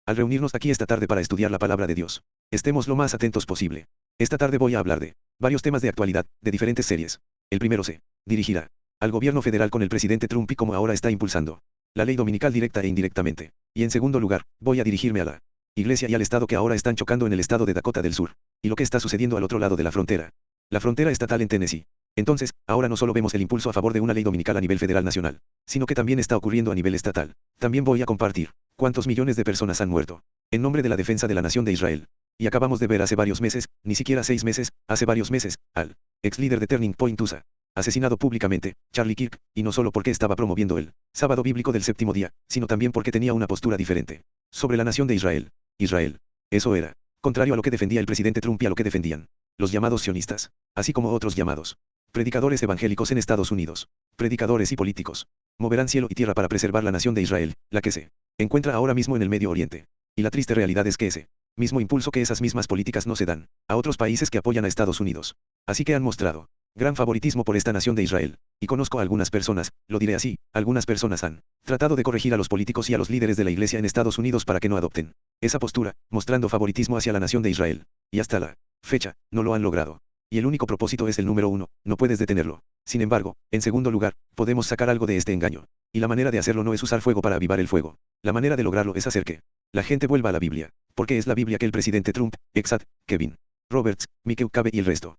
al reunirnos aquí esta tarde para estudiar la palabra de Dios. Estemos lo más atentos posible. Esta tarde voy a hablar de varios temas de actualidad, de diferentes series. El primero se dirigirá al gobierno federal con el presidente Trump y cómo ahora está impulsando la ley dominical directa e indirectamente. Y en segundo lugar, voy a dirigirme a la iglesia y al estado que ahora están chocando en el estado de Dakota del Sur, y lo que está sucediendo al otro lado de la frontera estatal en Tennessee. Entonces, ahora no solo vemos el impulso a favor de una ley dominical a nivel federal nacional, sino que también está ocurriendo a nivel estatal. También voy a compartir cuántos millones de personas han muerto en nombre de la defensa de la nación de Israel. Y acabamos de ver hace varios meses, ni siquiera 6 meses, hace varios meses, al ex líder de Turning Point USA, asesinado públicamente, Charlie Kirk, y no solo porque estaba promoviendo el sábado bíblico del séptimo día, sino también porque tenía una postura diferente sobre la nación de Israel. Israel. Eso era contrario a lo que defendía el presidente Trump y a lo que defendían los llamados sionistas, así como otros llamados predicadores evangélicos en Estados Unidos. Predicadores y políticos moverán cielo y tierra para preservar la nación de Israel, la que se encuentra ahora mismo en el Medio Oriente. Y la triste realidad es que ese mismo impulso, que esas mismas políticas no se dan a otros países que apoyan a Estados Unidos. Así que han mostrado gran favoritismo por esta nación de Israel. Y conozco a algunas personas, lo diré así, algunas personas han tratado de corregir a los políticos y a los líderes de la iglesia en Estados Unidos para que no adopten esa postura, mostrando favoritismo hacia la nación de Israel. Y hasta la fecha, no lo han logrado. Y el único propósito es el número 1, no puedes detenerlo. Sin embargo, en segundo lugar, podemos sacar algo de este engaño. Y la manera de hacerlo no es usar fuego para avivar el fuego. La manera de lograrlo es hacer que la gente vuelva a la Biblia. Porque es la Biblia que el presidente Trump, Exat, Kevin Roberts, Mike Huckabee y el resto,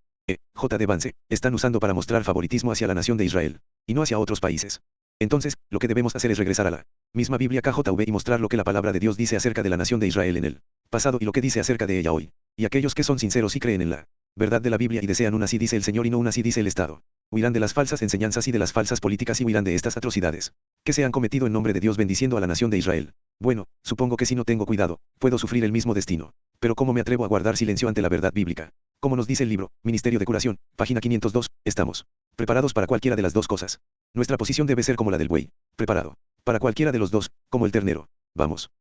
J.D. Vance, están usando para mostrar favoritismo hacia la nación de Israel, y no hacia otros países. Entonces, lo que debemos hacer es regresar a la misma Biblia KJV y mostrar lo que la palabra de Dios dice acerca de la nación de Israel en el pasado y lo que dice acerca de ella hoy. Y aquellos que son sinceros y creen en la verdad de la Biblia y desean un así dice el Señor y no un así dice el Estado, huirán de las falsas enseñanzas y de las falsas políticas y huirán de estas atrocidades que se han cometido en nombre de Dios bendiciendo a la nación de Israel. Bueno, supongo que si no tengo cuidado, puedo sufrir el mismo destino. Pero ¿cómo me atrevo a guardar silencio ante la verdad bíblica? Como nos dice el libro, Ministerio de Curación, página 502, estamos preparados para cualquiera de las dos cosas. Nuestra posición debe ser como la del buey, preparado para cualquiera de los dos, como el ternero. Vamos,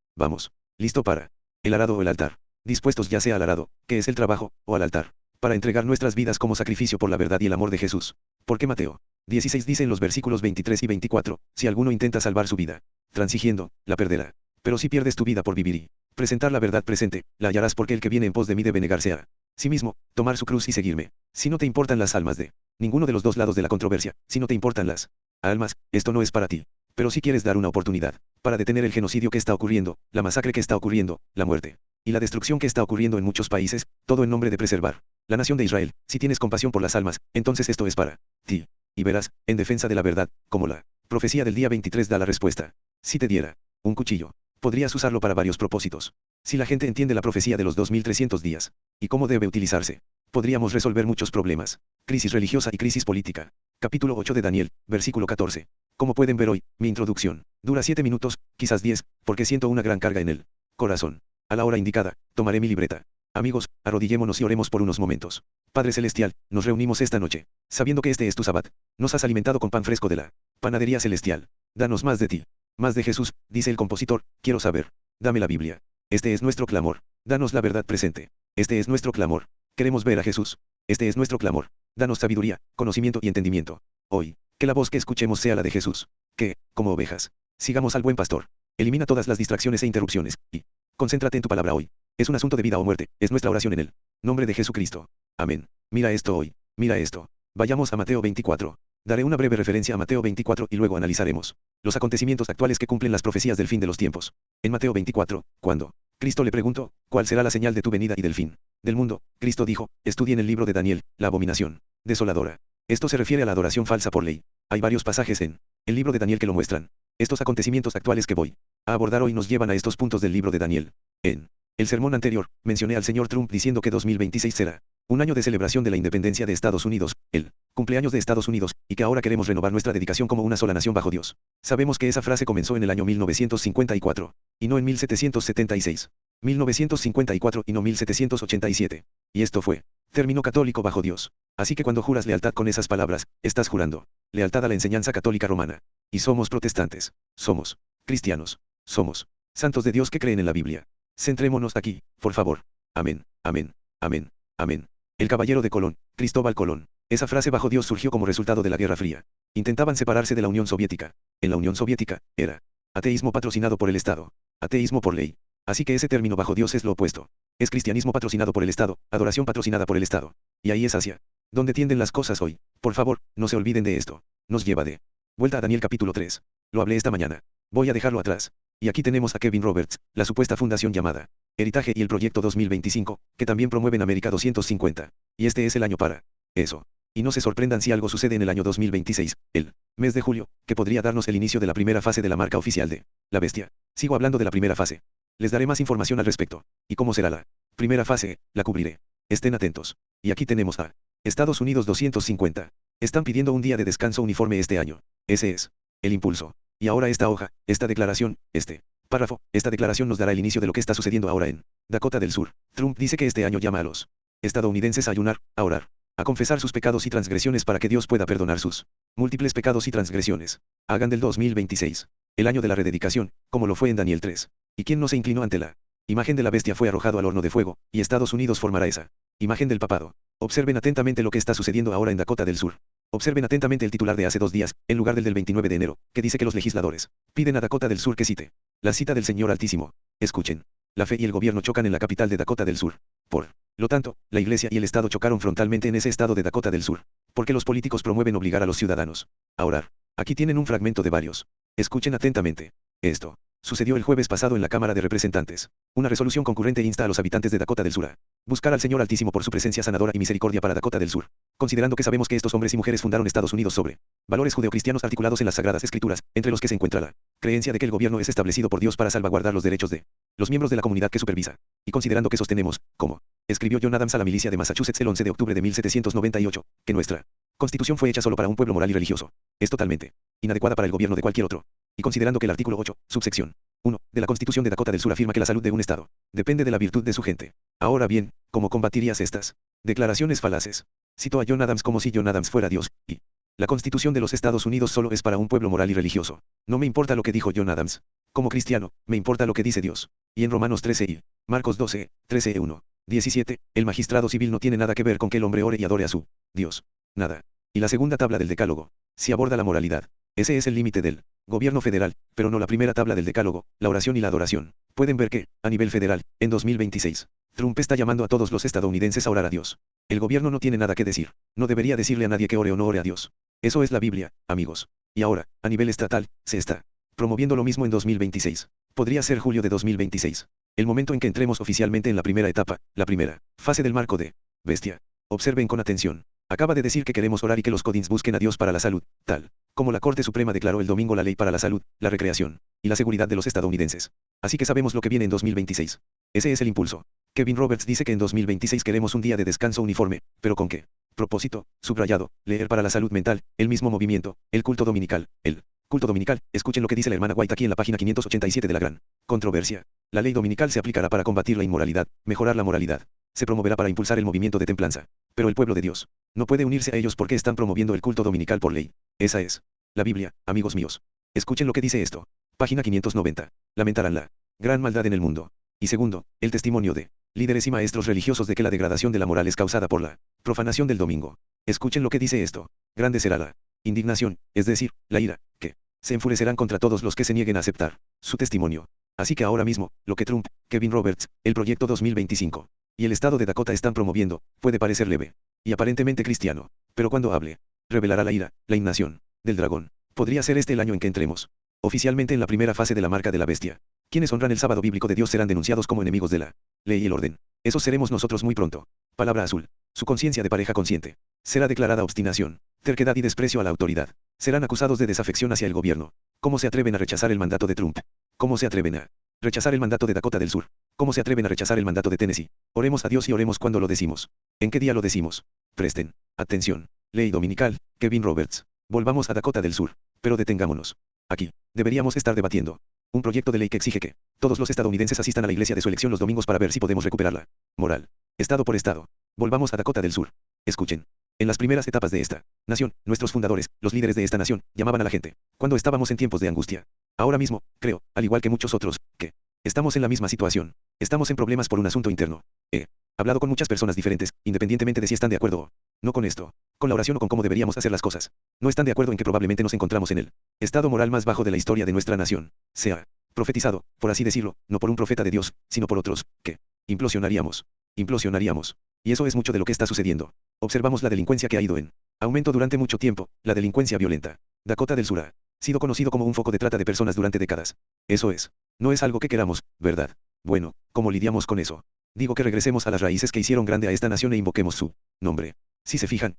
listo para el arado o el altar, dispuestos ya sea al arado, que es el trabajo, o al altar, para entregar nuestras vidas como sacrificio por la verdad y el amor de Jesús. Porque Mateo 16 dice en los versículos 23 y 24, si alguno intenta salvar su vida, transigiendo, la perderá. Pero si pierdes tu vida por vivir y presentar la verdad presente, la hallarás, porque el que viene en pos de mí debe negarse a sí mismo, tomar su cruz y seguirme. Si no te importan las almas de ninguno de los dos lados de la controversia, si no te importan las almas, esto no es para ti. Pero si quieres dar una oportunidad para detener el genocidio que está ocurriendo, la masacre que está ocurriendo, la muerte y la destrucción que está ocurriendo en muchos países, todo en nombre de preservar la nación de Israel, si tienes compasión por las almas, entonces esto es para ti. Y verás, en defensa de la verdad, como la profecía del día 23 da la respuesta. Si te diera un cuchillo, podrías usarlo para varios propósitos. Si la gente entiende la profecía de los 2300 días, y cómo debe utilizarse, podríamos resolver muchos problemas. Crisis religiosa y crisis política. Capítulo 8 de Daniel, versículo 14. Como pueden ver hoy, mi introducción dura 7 minutos, quizás 10, porque siento una gran carga en el corazón. A la hora indicada, tomaré mi libreta. Amigos, arrodillémonos y oremos por unos momentos. Padre Celestial, nos reunimos esta noche, sabiendo que este es tu Sabbat. Nos has alimentado con pan fresco de la panadería celestial. Danos más de ti. Más de Jesús, dice el compositor, quiero saber. Dame la Biblia. Este es nuestro clamor. Danos la verdad presente. Este es nuestro clamor. Queremos ver a Jesús. Este es nuestro clamor. Danos sabiduría, conocimiento y entendimiento. Hoy, que la voz que escuchemos sea la de Jesús. Que, como ovejas, sigamos al buen pastor. Elimina todas las distracciones e interrupciones, y concéntrate en tu palabra hoy. Es un asunto de vida o muerte, es nuestra oración en el nombre de Jesucristo. Amén. Mira esto hoy. Mira esto. Vayamos a Mateo 24. Daré una breve referencia a Mateo 24 y luego analizaremos los acontecimientos actuales que cumplen las profecías del fin de los tiempos. En Mateo 24, cuando Cristo le preguntó, ¿cuál será la señal de tu venida y del fin del mundo? Cristo dijo, estudien el libro de Daniel, la abominación desoladora. Esto se refiere a la adoración falsa por ley. Hay varios pasajes en el libro de Daniel que lo muestran. Estos acontecimientos actuales que voy a abordar hoy nos llevan a estos puntos del libro de Daniel. En el sermón anterior, mencioné al señor Trump diciendo que 2026 será un año de celebración de la independencia de Estados Unidos, el cumpleaños de Estados Unidos, y que ahora queremos renovar nuestra dedicación como una sola nación bajo Dios. Sabemos que esa frase comenzó en el año 1954, y no en 1776. 1954 y no 1787. Y esto fue término católico bajo Dios. Así que cuando juras lealtad con esas palabras, estás jurando lealtad a la enseñanza católica romana. Y somos protestantes. Somos cristianos. Somos santos de Dios que creen en la Biblia. Centrémonos aquí, por favor. Amén, amén, amén, amén. El caballero de Colón, Cristóbal Colón. Esa frase bajo Dios surgió como resultado de la Guerra Fría. Intentaban separarse de la Unión Soviética. En la Unión Soviética, era ateísmo patrocinado por el Estado. Ateísmo por ley. Así que ese término bajo Dios es lo opuesto. Es cristianismo patrocinado por el Estado, adoración patrocinada por el Estado. Y ahí es hacia donde tienden las cosas hoy. Por favor, no se olviden de esto. Nos lleva de vuelta a Daniel capítulo 3. Lo hablé esta mañana. Voy a dejarlo atrás. Y aquí tenemos a Kevin Roberts, la supuesta fundación llamada Heritage y el Proyecto 2025, que también promueven América 250. Y este es el año para eso. Y no se sorprendan si algo sucede en el año 2026, el mes de julio, que podría darnos el inicio de la primera fase de la marca oficial de la bestia. Sigo hablando de la primera fase. Les daré más información al respecto. ¿Y cómo será la primera fase? La cubriré. Estén atentos. Y aquí tenemos a Estados Unidos 250. Están pidiendo un día de descanso uniforme este año. Ese es el impulso. Y ahora esta hoja, esta declaración, este párrafo, esta declaración nos dará el inicio de lo que está sucediendo ahora en Dakota del Sur. Trump dice que este año llama a los estadounidenses a ayunar, a orar, a confesar sus pecados y transgresiones para que Dios pueda perdonar sus múltiples pecados y transgresiones. Hagan del 2026 el año de la rededicación, como lo fue en Daniel 3. ¿Y quién no se inclinó ante la imagen de la bestia fue arrojado al horno de fuego, y Estados Unidos formará esa imagen del papado? Observen atentamente lo que está sucediendo ahora en Dakota del Sur. Observen atentamente el titular de hace 2 días, en lugar del 29 de enero, que dice que los legisladores piden a Dakota del Sur que cite la cita del Señor Altísimo. Escuchen. La fe y el gobierno chocan en la capital de Dakota del Sur. Por lo tanto, la iglesia y el Estado chocaron frontalmente en ese estado de Dakota del Sur. Porque los políticos promueven obligar a los ciudadanos a orar. Aquí tienen un fragmento de varios. Escuchen atentamente. Esto sucedió el jueves pasado en la Cámara de Representantes. Una resolución concurrente insta a los habitantes de Dakota del Sur a buscar al Señor Altísimo por su presencia sanadora y misericordia para Dakota del Sur. Considerando que sabemos que estos hombres y mujeres fundaron Estados Unidos sobre valores judeocristianos articulados en las Sagradas Escrituras, entre los que se encuentra la creencia de que el gobierno es establecido por Dios para salvaguardar los derechos de los miembros de la comunidad que supervisa. Y considerando que sostenemos, como escribió John Adams a la milicia de Massachusetts el 11 de octubre de 1798, que nuestra Constitución fue hecha solo para un pueblo moral y religioso. Es totalmente inadecuada para el gobierno de cualquier otro. Y considerando que el artículo 8, subsección 1, de la Constitución de Dakota del Sur afirma que la salud de un Estado depende de la virtud de su gente. Ahora bien, ¿cómo combatirías estas declaraciones falaces? Cito a John Adams como si John Adams fuera Dios, y la Constitución de los Estados Unidos solo es para un pueblo moral y religioso. No me importa lo que dijo John Adams. Como cristiano, me importa lo que dice Dios. Y en Romanos 13 y Marcos 12, 13 1, 17, el magistrado civil no tiene nada que ver con que el hombre ore y adore a su Dios. Nada. Y la segunda tabla del Decálogo, si aborda la moralidad. Ese es el límite del gobierno federal, pero no la primera tabla del Decálogo, la oración y la adoración. Pueden ver que, a nivel federal, en 2026, Trump está llamando a todos los estadounidenses a orar a Dios. El gobierno no tiene nada que decir. No debería decirle a nadie que ore o no ore a Dios. Eso es la Biblia, amigos. Y ahora, a nivel estatal, se está promoviendo lo mismo en 2026. Podría ser julio de 2026. El momento en que entremos oficialmente en la primera etapa, la primera fase del marco de bestia. Observen con atención. Acaba de decir que queremos orar y que los Codins busquen a Dios para la salud, tal como la Corte Suprema declaró el domingo la ley para la salud, la recreación y la seguridad de los estadounidenses. Así que sabemos lo que viene en 2026. Ese es el impulso. Kevin Roberts dice que en 2026 queremos un día de descanso uniforme, pero ¿con qué propósito? Subrayado, leer para la salud mental, el mismo movimiento, el culto dominical, el culto dominical. Escuchen lo que dice la hermana White aquí en la página 587 de la gran controversia. La ley dominical se aplicará para combatir la inmoralidad, mejorar la moralidad. Se promoverá para impulsar el movimiento de templanza. Pero el pueblo de Dios no puede unirse a ellos porque están promoviendo el culto dominical por ley. Esa es la Biblia, amigos míos. Escuchen lo que dice esto. Página 590. Lamentarán la gran maldad en el mundo. Y segundo, el testimonio de líderes y maestros religiosos de que la degradación de la moral es causada por la profanación del domingo. Escuchen lo que dice esto. Grande será la indignación, es decir, la ira, que se enfurecerán contra todos los que se nieguen a aceptar su testimonio. Así que ahora mismo, lo que Trump, Kevin Roberts, el Proyecto 2025 y el Estado de Dakota están promoviendo, puede parecer leve y aparentemente cristiano, pero cuando hable, revelará la ira, la indignación del dragón. Podría ser este el año en que entremos oficialmente en la primera fase de la marca de la bestia. Quienes honran el sábado bíblico de Dios serán denunciados como enemigos de la ley y el orden. Esos seremos nosotros muy pronto. Palabra azul. Su conciencia de pareja consciente será declarada obstinación, terquedad y desprecio a la autoridad. Serán acusados de desafección hacia el gobierno. ¿Cómo se atreven a rechazar el mandato de Trump? ¿Cómo se atreven a rechazar el mandato de Dakota del Sur? ¿Cómo se atreven a rechazar el mandato de Tennessee? Oremos a Dios y oremos cuando lo decimos. ¿En qué día lo decimos? Presten atención. Ley dominical, Kevin Roberts. Volvamos a Dakota del Sur, pero detengámonos. Aquí, deberíamos estar debatiendo un proyecto de ley que exige que todos los estadounidenses asistan a la iglesia de su elección los domingos para ver si podemos recuperarla. Moral. Estado por estado. Volvamos a Dakota del Sur. Escuchen. En las primeras etapas de esta nación, nuestros fundadores, los líderes de esta nación, llamaban a la gente, cuando estábamos en tiempos de angustia. Ahora mismo, creo, al igual que muchos otros, que estamos en la misma situación. Estamos en problemas por un asunto interno. He hablado con muchas personas diferentes, independientemente de si están de acuerdo o no con esto, con la oración o con cómo deberíamos hacer las cosas. No están de acuerdo en que probablemente nos encontramos en el estado moral más bajo de la historia de nuestra nación. Sea Profetizado, por así decirlo, no por un profeta de Dios, sino por otros, que implosionaríamos. Implosionaríamos. Y eso es mucho de lo que está sucediendo. Observamos la delincuencia que ha ido en aumento durante mucho tiempo, la delincuencia violenta. Dakota del Sur ha sido conocido como un foco de trata de personas durante décadas. Eso es. No es algo que queramos, ¿verdad? Bueno, ¿cómo lidiamos con eso? Digo que regresemos a las raíces que hicieron grande a esta nación e invoquemos su nombre. Si se fijan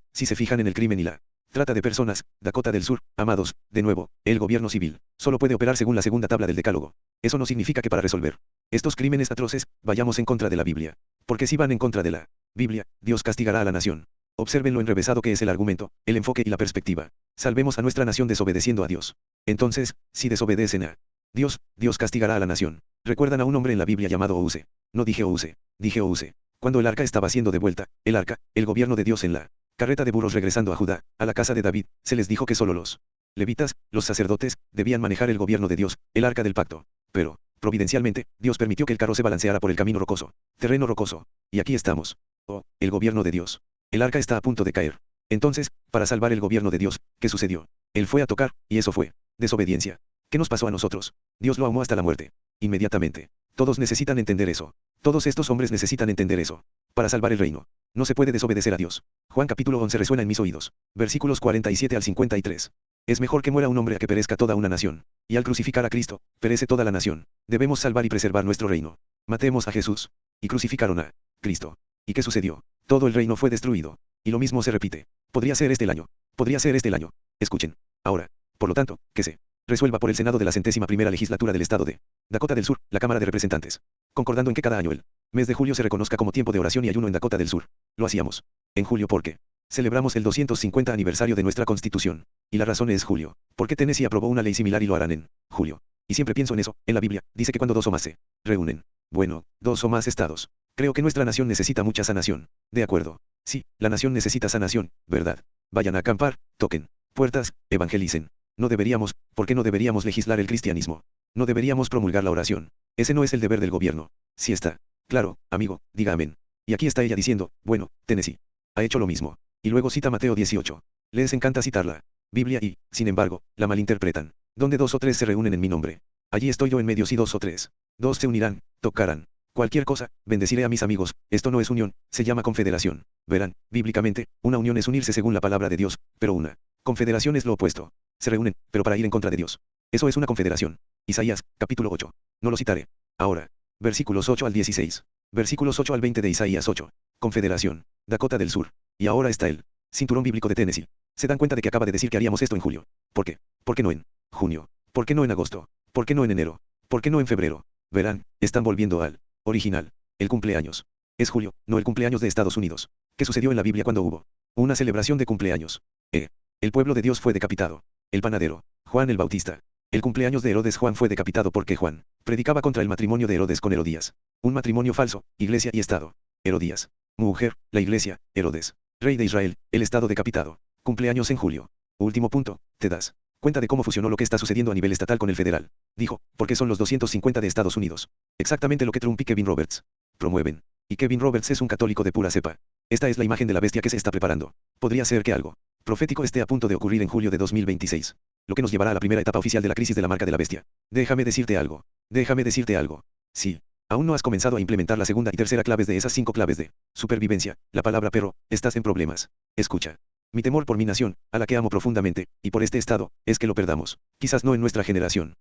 en el crimen y la trata de personas, Dakota del Sur, amados, de nuevo, el gobierno civil, solo puede operar según la segunda tabla del Decálogo. Eso no significa que para resolver estos crímenes atroces, vayamos en contra de la Biblia. Porque si van en contra de la Biblia, Dios castigará a la nación. Observen lo enrevesado que es el argumento, el enfoque y la perspectiva. Salvemos a nuestra nación desobedeciendo a Dios. Entonces, si desobedecen a Dios, Dios castigará a la nación. ¿Recuerdan a un hombre en la Biblia llamado Ouse? No dije Ouse, dije Ouse. Cuando el arca estaba siendo de vuelta, el arca, el gobierno de Dios en la carreta de burros regresando a Judá, a la casa de David, se les dijo que solo los levitas, los sacerdotes, debían manejar el gobierno de Dios, el arca del pacto. Pero, providencialmente, Dios permitió que el carro se balanceara por el camino rocoso, terreno rocoso. Y aquí estamos. Oh, el gobierno de Dios. El arca está a punto de caer. Entonces, para salvar el gobierno de Dios, ¿qué sucedió? Él fue a tocar, y eso fue desobediencia. ¿Qué nos pasó a nosotros? Dios lo amó hasta la muerte. Inmediatamente. Todos necesitan entender eso. Todos estos hombres necesitan entender eso. Para salvar el reino. No se puede desobedecer a Dios. Juan capítulo 11 resuena en mis oídos. Versículos 47 al 53. Es mejor que muera un hombre a que perezca toda una nación. Y al crucificar a Cristo, perece toda la nación. Debemos salvar y preservar nuestro reino. Matemos a Jesús. Y crucificaron a Cristo. ¿Y qué sucedió? Todo el reino fue destruido. Y lo mismo se repite. Podría ser este el año. Podría ser este el año. Escuchen. Ahora. Por lo tanto, que se resuelva por el Senado de la 101ª legislatura del Estado de Dakota del Sur, la Cámara de Representantes. Concordando en que cada año el mes de julio se reconozca como tiempo de oración y ayuno en Dakota del Sur. Lo hacíamos en julio porque celebramos el 250 aniversario de nuestra Constitución. Y la razón es julio. Porque Tennessee aprobó una ley similar y lo harán en julio. Y siempre pienso en eso. En la Biblia, dice que cuando dos o más se reúnen. Bueno, dos o más estados. Creo que nuestra nación necesita mucha sanación. De acuerdo. Sí, la nación necesita sanación, ¿verdad? Vayan a acampar, toquen puertas, evangelicen. No deberíamos, ¿por qué no deberíamos legislar el cristianismo? No deberíamos promulgar la oración. Ese no es el deber del gobierno. Sí está. Claro, amigo, diga amén. Y aquí está ella diciendo, bueno, Tennessee ha hecho lo mismo. Y luego cita Mateo 18. Les encanta citar la Biblia y, sin embargo, la malinterpretan. Donde dos o tres se reúnen en mi nombre. Allí estoy yo en medio si dos o tres. Dos se unirán, tocarán. Cualquier cosa, bendeciré a mis amigos. Esto no es unión, se llama confederación. Verán, bíblicamente, una unión es unirse según la palabra de Dios, pero una confederación es lo opuesto. Se reúnen, pero para ir en contra de Dios. Eso es una confederación. Isaías, capítulo 8. No lo citaré. Ahora. Versículos 8 al 16. Versículos 8 al 20 de Isaías 8. Confederación. Dakota del Sur. Y ahora está el cinturón bíblico de Tennessee. Se dan cuenta de que acaba de decir que haríamos esto en julio. ¿Por qué? ¿Por qué no en junio? ¿Por qué no en agosto? ¿Por qué no en enero? ¿Por qué no en febrero? Verán, están volviendo al original. El cumpleaños. Es julio, no el cumpleaños de Estados Unidos. ¿Qué sucedió en la Biblia cuando hubo una celebración de cumpleaños? El pueblo de Dios fue decapitado. El panadero, Juan el Bautista. El cumpleaños de Herodes. Juan fue decapitado porque Juan predicaba contra el matrimonio de Herodes con Herodías. Un matrimonio falso, iglesia y Estado. Herodías. Mujer, la iglesia, Herodes. Rey de Israel, el Estado decapitado. Cumpleaños en julio. Último punto, te das cuenta de cómo fusionó lo que está sucediendo a nivel estatal con el federal. Dijo, porque son los 250 de Estados Unidos. Exactamente lo que Trump y Kevin Roberts promueven. Y Kevin Roberts es un católico de pura cepa. Esta es la imagen de la bestia que se está preparando. Podría ser que algo profético esté a punto de ocurrir en julio de 2026. Lo que nos llevará a la primera etapa oficial de la crisis de la marca de la bestia. Déjame decirte algo. Déjame decirte algo. Sí. Aún no has comenzado a implementar la segunda y tercera claves de esas 5 claves de supervivencia. La palabra perro, estás en problemas. Escucha. Mi temor por mi nación, a la que amo profundamente, y por este estado, es que lo perdamos. Quizás no en nuestra generación.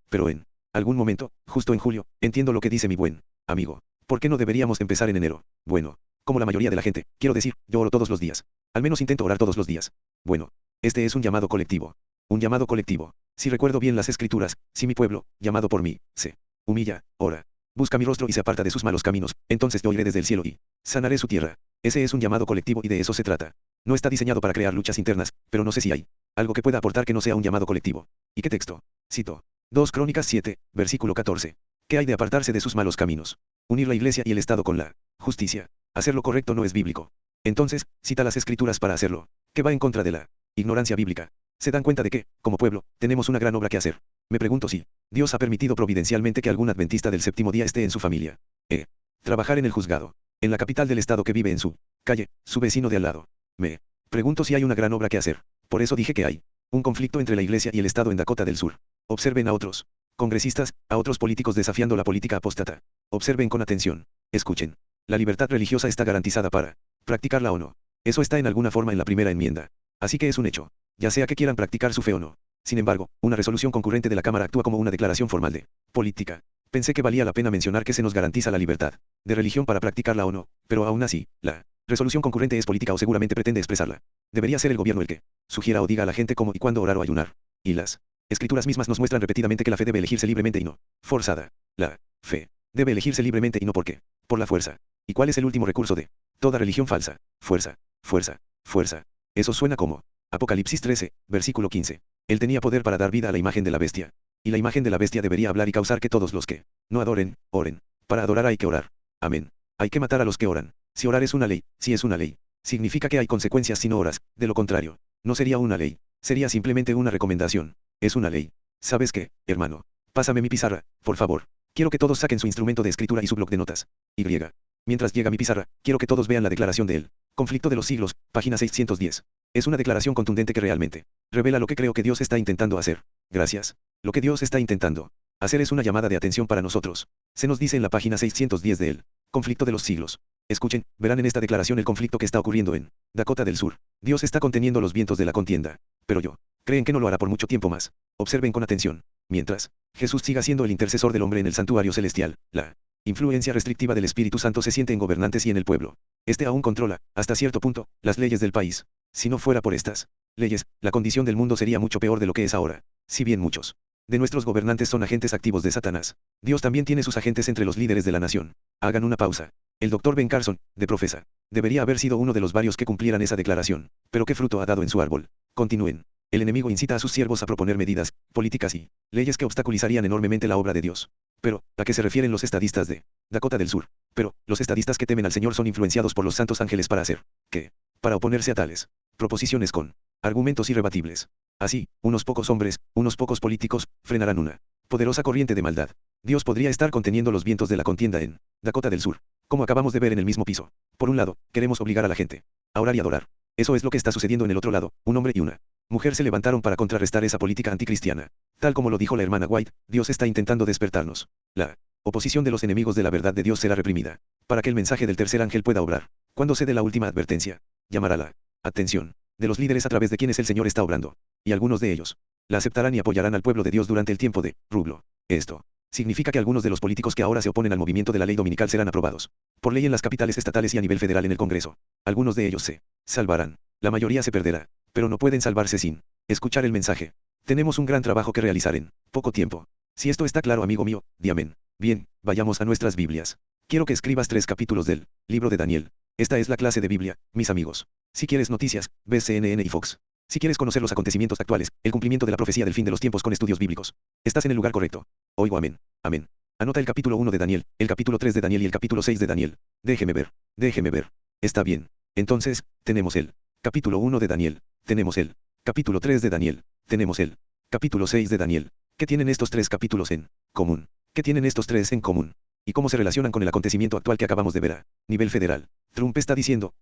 Pero en algún momento, justo en julio, entiendo lo que dice mi buen amigo. ¿Por qué no deberíamos empezar en enero? Bueno, como la mayoría de la gente, quiero decir, yo oro todos los días. Al menos intento orar todos los días. Bueno, este es un llamado colectivo. Un llamado colectivo. Si recuerdo bien las escrituras, si mi pueblo, llamado por mí, se humilla, ora, busca mi rostro y se aparta de sus malos caminos, entonces yo iré desde el cielo y sanaré su tierra. Ese es un llamado colectivo y de eso se trata. No está diseñado para crear luchas internas, pero no sé si hay algo que pueda aportar que no sea un llamado colectivo. ¿Y qué texto? Cito. 2 Crónicas 7, versículo 14. ¿Qué hay de apartarse de sus malos caminos? Unir la iglesia y el Estado con la justicia. Hacer lo correcto no es bíblico. Entonces, cita las escrituras para hacerlo. ¿Qué va en contra de la ignorancia bíblica? Se dan cuenta de que, como pueblo, tenemos una gran obra que hacer. Me pregunto si Dios ha permitido providencialmente que algún adventista del séptimo día esté en su familia. Trabajar en el juzgado. En la capital del estado que vive en su calle, su vecino de al lado. Me pregunto si hay una gran obra que hacer. Por eso dije que hay un conflicto entre la iglesia y el estado en Dakota del Sur. Observen a otros congresistas, a otros políticos desafiando la política apóstata. Observen con atención. Escuchen. La libertad religiosa está garantizada para practicarla o no. Eso está en alguna forma en la primera enmienda. Así que es un hecho. Ya sea que quieran practicar su fe o no. Sin embargo, una resolución concurrente de la Cámara actúa como una declaración formal de política. Pensé que valía la pena mencionar que se nos garantiza la libertad de religión para practicarla o no, pero aún así, la resolución concurrente es política o seguramente pretende expresarla. Debería ser el gobierno el que sugiera o diga a la gente cómo y cuándo orar o ayunar. Y las escrituras mismas nos muestran repetidamente que la fe debe elegirse libremente y no forzada. La fe debe elegirse libremente y no porque por la fuerza. ¿Y cuál es el último recurso de toda religión falsa? Fuerza, fuerza, fuerza. Eso suena como Apocalipsis 13, versículo 15. Él tenía poder para dar vida a la imagen de la bestia. Y la imagen de la bestia debería hablar y causar que todos los que no adoren, oren. Para adorar hay que orar. Amén. Hay que matar a los que oran. Si orar es una ley, si es una ley, significa que hay consecuencias si no oras. De lo contrario, no sería una ley. Sería simplemente una recomendación. Es una ley. ¿Sabes qué, hermano? Pásame mi pizarra, por favor. Quiero que todos saquen su instrumento de escritura y su bloc de notas. Y. Mientras llega mi pizarra, quiero que todos vean la declaración de él. Conflicto de los siglos, página 610. Es una declaración contundente que realmente revela lo que creo que Dios está intentando hacer. Gracias. Lo que Dios está intentando hacer es una llamada de atención para nosotros. Se nos dice en la página 610 de él. Conflicto de los siglos. Escuchen, verán en esta declaración el conflicto que está ocurriendo en Dakota del Sur. Dios está conteniendo los vientos de la contienda. Pero creen que no lo hará por mucho tiempo más. Observen con atención. Mientras Jesús siga siendo el intercesor del hombre en el santuario celestial, la influencia restrictiva del Espíritu Santo se siente en gobernantes y en el pueblo. Este aún controla, hasta cierto punto, las leyes del país. Si no fuera por estas leyes, la condición del mundo sería mucho peor de lo que es ahora. Si bien muchos de nuestros gobernantes son agentes activos de Satanás, Dios también tiene sus agentes entre los líderes de la nación. Hagan una pausa. El Dr. Ben Carson, de Profesa, debería haber sido uno de los varios que cumplieran esa declaración. Pero ¿qué fruto ha dado en su árbol? Continúen. El enemigo incita a sus siervos a proponer medidas políticas y leyes que obstaculizarían enormemente la obra de Dios. Pero, ¿a qué se refieren los estadistas de Dakota del Sur? Pero, los estadistas que temen al Señor son influenciados por los santos ángeles para hacer ¿qué? Para oponerse a tales proposiciones con argumentos irrebatibles. Así, unos pocos hombres, unos pocos políticos, frenarán una poderosa corriente de maldad. Dios podría estar conteniendo los vientos de la contienda en Dakota del Sur, como acabamos de ver en el mismo piso. Por un lado, queremos obligar a la gente a orar y adorar. Eso es lo que está sucediendo en el otro lado. Un hombre y una mujer se levantaron para contrarrestar esa política anticristiana. Tal como lo dijo la hermana White, Dios está intentando despertarnos. La oposición de los enemigos de la verdad de Dios será reprimida, para que el mensaje del tercer ángel pueda obrar. Cuando se dé la última advertencia, llamará la atención de los líderes a través de quienes el Señor está obrando. Y algunos de ellos la aceptarán y apoyarán al pueblo de Dios durante el tiempo de rublo. Esto significa que algunos de los políticos que ahora se oponen al movimiento de la ley dominical serán aprobados por ley en las capitales estatales y a nivel federal en el Congreso. Algunos de ellos se salvarán. La mayoría se perderá, pero no pueden salvarse sin escuchar el mensaje. Tenemos un gran trabajo que realizar en poco tiempo. Si esto está claro, amigo mío, di amén. Bien, vayamos a nuestras Biblias. Quiero que escribas 3 capítulos del libro de Daniel. Esta es la clase de Biblia, mis amigos. Si quieres noticias, ves CNN y Fox. Si quieres conocer los acontecimientos actuales, el cumplimiento de la profecía del fin de los tiempos con estudios bíblicos, estás en el lugar correcto. Oigo amén. Amén. Anota el capítulo 1 de Daniel, el capítulo 3 de Daniel y el capítulo 6 de Daniel. Déjeme ver. Déjeme ver. Está bien. Entonces, tenemos el capítulo 1 de Daniel. Tenemos el capítulo 3 de Daniel. Tenemos el capítulo 6 de Daniel. ¿Qué tienen estos 3 capítulos en común? ¿Qué tienen estos 3 en común? ¿Y cómo se relacionan con el acontecimiento actual que acabamos de ver a nivel federal? Trump está diciendo,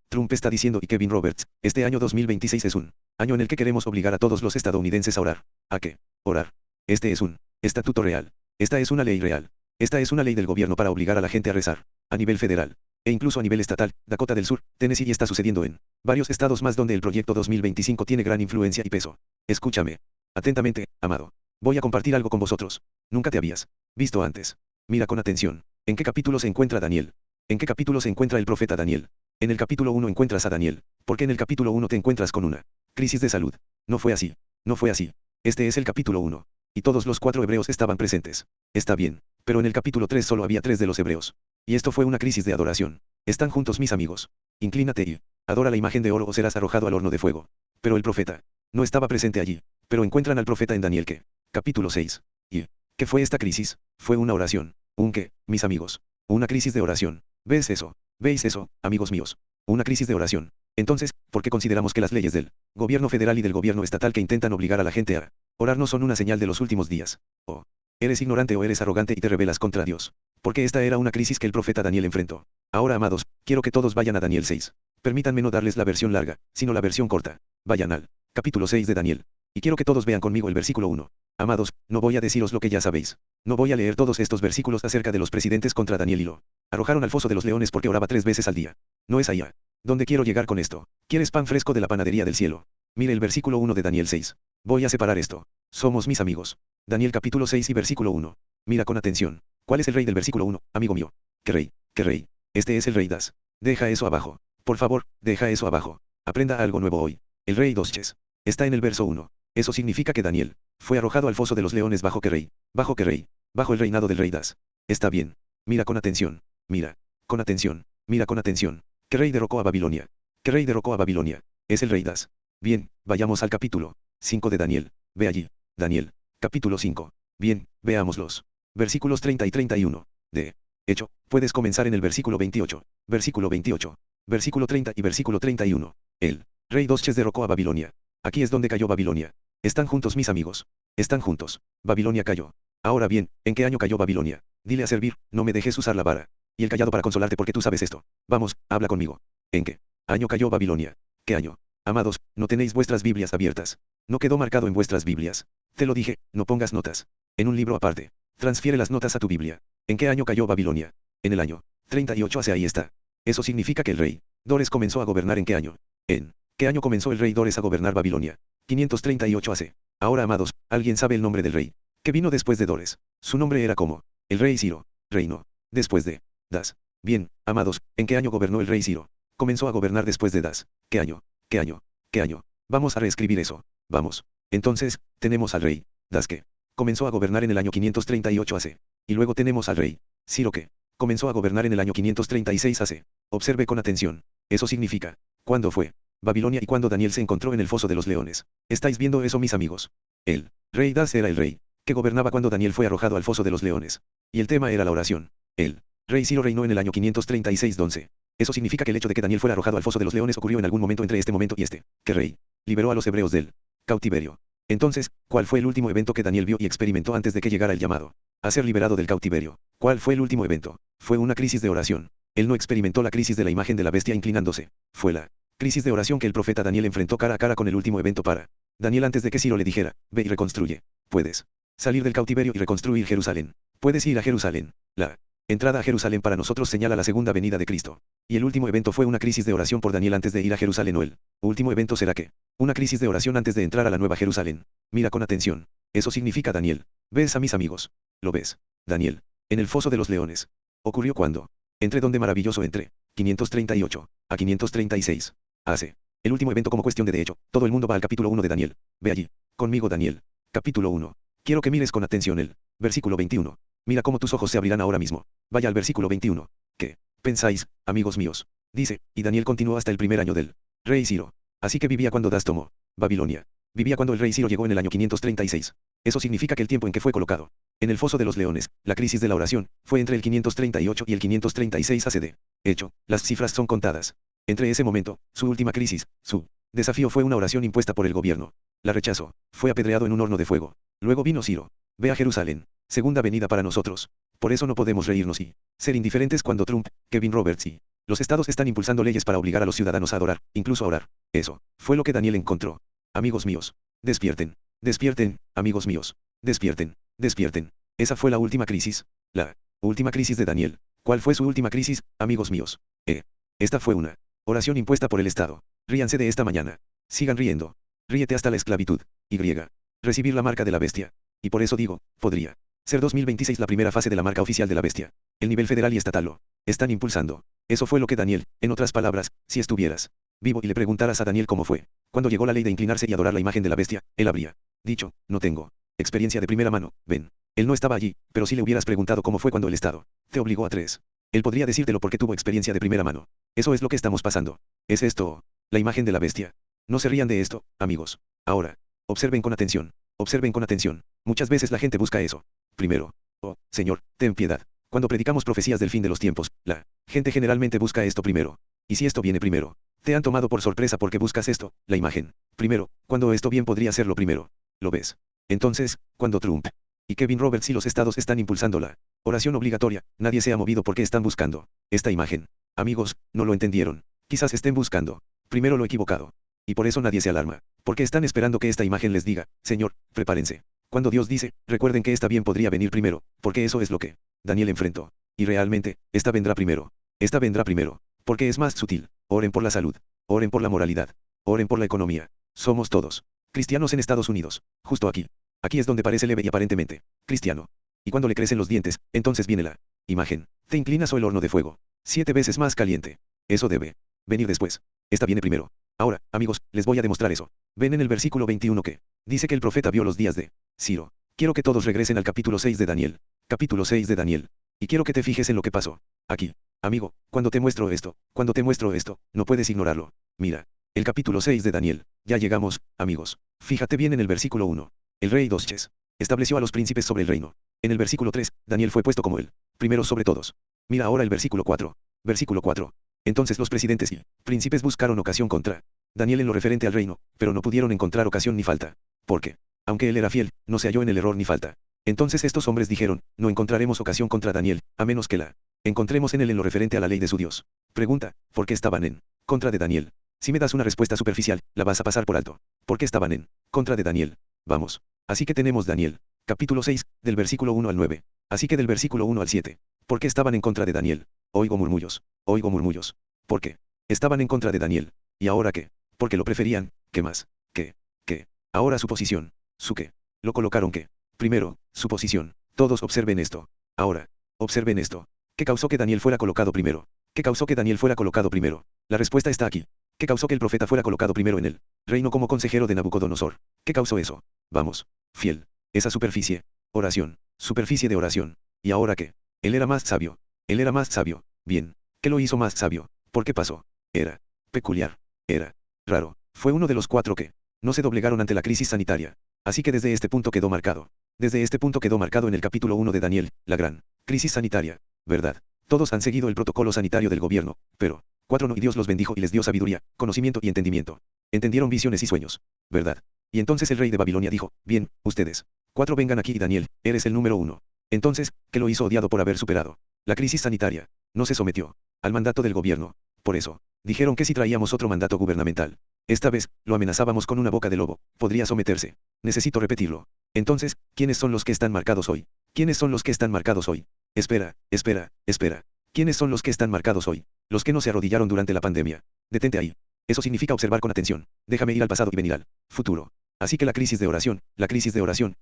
y Kevin Roberts, este año 2026 es un año en el que queremos obligar a todos los estadounidenses a orar. ¿A qué? Orar. Este es un estatuto real. Esta es una ley real. Esta es una ley del gobierno para obligar a la gente a rezar. A nivel federal. E incluso a nivel estatal, Dakota del Sur, Tennessee, y está sucediendo en varios estados más donde el proyecto 2025 tiene gran influencia y peso. Escúchame atentamente, amado. Voy a compartir algo con vosotros. Nunca te habías visto antes. Mira con atención. ¿En qué capítulo se encuentra Daniel? ¿En qué capítulo se encuentra el profeta Daniel? En el capítulo 1 encuentras a Daniel. ¿Por qué en el capítulo 1 te encuentras con una crisis de salud? No fue así. No fue así. Este es el capítulo 1. Y todos los 4 hebreos estaban presentes. Está bien. Pero en el capítulo 3 solo había 3 de los hebreos. Y esto fue una crisis de adoración. Están juntos, mis amigos. Inclínate y adora la imagen de oro o serás arrojado al horno de fuego. Pero el profeta no estaba presente allí. Pero encuentran al profeta en Daniel que, capítulo 6. ¿Y qué fue esta crisis? Fue una oración. ¿Un qué, mis amigos? Una crisis de oración. ¿Ves eso? ¿Veis eso, amigos míos? Una crisis de oración. Entonces, ¿por qué consideramos que las leyes del gobierno federal y del gobierno estatal que intentan obligar a la gente a orar no son una señal de los últimos días? O eres ignorante o eres arrogante y te rebelas contra Dios. Porque esta era una crisis que el profeta Daniel enfrentó. Ahora, amados, quiero que todos vayan a Daniel 6. Permítanme no darles la versión larga, sino la versión corta. Vayan al capítulo 6 de Daniel. Y quiero que todos vean conmigo el versículo 1. Amados, no voy a deciros lo que ya sabéis. No voy a leer todos estos versículos acerca de los presidentes contra Daniel y lo arrojaron al foso de los leones porque oraba 3 veces al día. No es allá. ¿Dónde quiero llegar con esto? ¿Quieres pan fresco de la panadería del cielo? Mire el versículo 1 de Daniel 6. Voy a separar esto. Somos mis amigos. Daniel capítulo 6 y versículo 1. Mira con atención. ¿Cuál es el rey del versículo 1, amigo mío? ¿Qué rey? ¿Qué rey? Este es el rey Das. Deja eso abajo. Por favor, deja eso abajo. Aprenda algo nuevo hoy. El rey Dosches. Está en el verso 1. Eso significa que Daniel fue arrojado al foso de los leones bajo qué rey. ¿Bajo qué rey? Bajo el reinado del rey Das. Está bien. Mira con atención. Mira. Con atención. Mira con atención. ¿Qué rey derrocó a Babilonia? ¿Qué rey derrocó a Babilonia? Es el rey Das. Bien, vayamos al capítulo 5 de Daniel. Ve allí. Daniel. Capítulo 5. Bien, veámoslos. Versículos 30 y 31. De hecho, puedes comenzar en el versículo 28. Versículo 28. Versículo 30 y versículo 31. El rey Dosches derrocó a Babilonia. Aquí es donde cayó Babilonia. Están juntos mis amigos. Están juntos. Babilonia cayó. Ahora bien, ¿en qué año cayó Babilonia? Dile a servir, no me dejes usar la vara. Y el callado para consolarte porque tú sabes esto. Vamos, habla conmigo. ¿En qué año cayó Babilonia? ¿Qué año? Amados, no tenéis vuestras Biblias abiertas. No quedó marcado en vuestras Biblias. Te lo dije, no pongas notas. En un libro aparte. Transfiere las notas a tu Biblia. ¿En qué año cayó Babilonia? En el año 38 hacia ahí está. Eso significa que el rey Dores comenzó a gobernar ¿en qué año? ¿En qué año comenzó el rey Dores a gobernar Babilonia? 538 hace. Ahora amados, ¿alguien sabe el nombre del rey que vino después de Dores? Su nombre era como el rey Ciro. Reino. Después de Das. Bien, amados, ¿en qué año gobernó el rey Ciro? Comenzó a gobernar después de Das. ¿Qué año? ¿Qué año? ¿Qué año? Vamos a reescribir eso. Vamos. Entonces, tenemos al rey Das que comenzó a gobernar en el año 538 AC. Y luego tenemos al rey Ciro que comenzó a gobernar en el año 536 AC. Observe con atención. Eso significa, ¿cuándo fue Babilonia y cuando Daniel se encontró en el foso de los leones? ¿Estáis viendo eso, mis amigos? El rey Das era el rey que gobernaba cuando Daniel fue arrojado al foso de los leones. Y el tema era la oración. El rey Ciro reinó en el año 536 11. Eso significa que el hecho de que Daniel fuera arrojado al foso de los leones ocurrió en algún momento entre este momento y este. ¿Qué rey liberó a los hebreos del cautiverio? Entonces, ¿cuál fue el último evento que Daniel vio y experimentó antes de que llegara el llamado a ser liberado del cautiverio? ¿Cuál fue el último evento? Fue una crisis de oración. Él no experimentó la crisis de la imagen de la bestia inclinándose. Fue la crisis de oración que el profeta Daniel enfrentó cara a cara con el último evento para Daniel antes de que Ciro le dijera, ve y reconstruye. Puedes salir del cautiverio y reconstruir Jerusalén. Puedes ir a Jerusalén. La entrada a Jerusalén para nosotros señala la segunda venida de Cristo. Y el último evento fue una crisis de oración por Daniel antes de ir a Jerusalén o el último evento será que una crisis de oración antes de entrar a la nueva Jerusalén. Mira con atención. Eso significa Daniel. ¿Ves a mis amigos? ¿Lo ves? Daniel. En el foso de los leones. ¿Ocurrió cuando? Entre donde maravilloso entre 538 a 536. Hace. El último evento como cuestión de hecho. Todo el mundo va al capítulo 1 de Daniel. Ve allí. Conmigo Daniel. Capítulo 1. Quiero que mires con atención el versículo 21. Mira cómo tus ojos se abrirán ahora mismo. Vaya al versículo 21. ¿Qué pensáis, amigos míos? Dice, y Daniel continuó hasta el primer año del rey Ciro. Así que vivía cuando Das tomó Babilonia. Vivía cuando el rey Ciro llegó en el año 536. Eso significa que el tiempo en que fue colocado en el foso de los leones, la crisis de la oración, fue entre el 538 y el 536 ACD. Hecho, las cifras son contadas. Entre ese momento, su última crisis, su desafío fue una oración impuesta por el gobierno. La rechazó. Fue apedreado en un horno de fuego. Luego vino Ciro. Ve a Jerusalén. Segunda venida para nosotros. Por eso no podemos reírnos y ser indiferentes cuando Trump, Kevin Roberts y los estados están impulsando leyes para obligar a los ciudadanos a adorar, incluso a orar. Eso fue lo que Daniel encontró. Amigos míos, despierten. Despierten, amigos míos. Despierten. Despierten. Esa fue la última crisis. La última crisis de Daniel. ¿Cuál fue su última crisis, amigos míos? Esta fue una oración impuesta por el Estado. Ríanse de esta mañana. Sigan riendo. Ríete hasta la esclavitud. Y. Recibir la marca de la bestia. Y por eso digo, podría ser 2026 la primera fase de la marca oficial de la bestia. El nivel federal y estatal lo están impulsando. Eso fue lo que Daniel, en otras palabras, si estuvieras vivo y le preguntaras a Daniel cómo fue, cuando llegó la ley de inclinarse y adorar la imagen de la bestia, él habría dicho, no tengo experiencia de primera mano, ven. Él no estaba allí, pero si le hubieras preguntado cómo fue cuando el Estado te obligó a 3. Él podría decírtelo porque tuvo experiencia de primera mano. Eso es lo que estamos pasando. ¿Es esto la imagen de la bestia? No se rían de esto, amigos. Ahora, observen con atención. Observen con atención. Muchas veces la gente busca eso. Primero. Oh, Señor, ten piedad. Cuando predicamos profecías del fin de los tiempos, la gente generalmente busca esto primero. Y si esto viene primero, te han tomado por sorpresa porque buscas esto, la imagen. Primero, cuando esto bien podría ser lo primero. ¿Lo ves? Entonces, cuando Trump y Kevin Roberts y los estados están impulsando la oración obligatoria, nadie se ha movido porque están buscando esta imagen. Amigos, no lo entendieron. Quizás estén buscando primero lo equivocado. Y por eso nadie se alarma, porque están esperando que esta imagen les diga, Señor, prepárense. Cuando Dios dice, recuerden que esta bien podría venir primero, porque eso es lo que Daniel enfrentó. Y realmente, esta vendrá primero. Esta vendrá primero, porque es más sutil. Oren por la salud. Oren por la moralidad. Oren por la economía. Somos todos cristianos en Estados Unidos. Justo aquí. Aquí es donde parece leve y aparentemente cristiano. Y cuando le crecen los dientes, entonces viene la imagen. Te inclinas o el horno de fuego. 7 veces más caliente. Eso debe venir después. Esta viene primero. Ahora, amigos, les voy a demostrar eso. Ven en el versículo 21 que dice que el profeta vio los días de Ciro. Quiero que todos regresen al capítulo 6 de Daniel. Capítulo 6 de Daniel. Y quiero que te fijes en lo que pasó. Aquí. Amigo, cuando te muestro esto, no puedes ignorarlo. Mira. El capítulo 6 de Daniel. Ya llegamos, amigos. Fíjate bien en el versículo 1. El rey Dosches estableció a los príncipes sobre el reino. En el versículo 3, Daniel fue puesto como el primero sobre todos. Mira ahora el versículo 4. Versículo 4. Entonces los presidentes y príncipes buscaron ocasión contra Daniel en lo referente al reino, pero no pudieron encontrar ocasión ni falta. Porque, aunque él era fiel, no se halló en el error ni falta. Entonces estos hombres dijeron, no encontraremos ocasión contra Daniel, a menos que la encontremos en él en lo referente a la ley de su Dios. Pregunta, ¿por qué estaban en contra de Daniel? Si me das una respuesta superficial, la vas a pasar por alto. ¿Por qué estaban en contra de Daniel? Vamos. Así que tenemos Daniel, capítulo 6, del versículo 1 al 9. Así que del versículo 1 al 7. ¿Por qué estaban en contra de Daniel? Oigo murmullos. Oigo murmullos. ¿Por qué? Estaban en contra de Daniel. ¿Y ahora qué? Porque lo preferían. ¿Qué más? ¿Qué? Ahora su posición. ¿Su qué? Lo colocaron qué? Primero, su posición. Todos observen esto. Ahora, observen esto. ¿Qué causó que Daniel fuera colocado primero? ¿Qué causó que Daniel fuera colocado primero? La respuesta está aquí. ¿Qué causó que el profeta fuera colocado primero en el reino como consejero de Nabucodonosor? ¿Qué causó eso? Vamos. Fiel. Esa superficie. Oración. Superficie de oración. ¿Y ahora qué? Él era más sabio. Él era más sabio. Bien. ¿Qué lo hizo más sabio? ¿Por qué pasó? Era peculiar. Era raro. Fue uno de los 4 que no se doblegaron ante la crisis sanitaria. Así que desde este punto quedó marcado. Desde este punto quedó marcado en el capítulo 1 de Daniel, la gran crisis sanitaria. ¿Verdad? Todos han seguido el protocolo sanitario del gobierno, pero 4 no, y Dios los bendijo y les dio sabiduría, conocimiento y entendimiento. Entendieron visiones y sueños. ¿Verdad? Y entonces el rey de Babilonia dijo, bien, ustedes 4 vengan aquí y Daniel, eres el número 1. Entonces, ¿qué lo hizo odiado por haber superado la crisis sanitaria? No se sometió al mandato del gobierno. Por eso, dijeron que si traíamos otro mandato gubernamental, esta vez, lo amenazábamos con una boca de lobo, podría someterse. Necesito repetirlo. Entonces, ¿quiénes son los que están marcados hoy? ¿Quiénes son los que están marcados hoy? Espera. ¿Quiénes son los que están marcados hoy? Los que no se arrodillaron durante la pandemia. Detente ahí. Eso significa observar con atención. Déjame ir al pasado y venir al futuro. Así que la crisis de oración,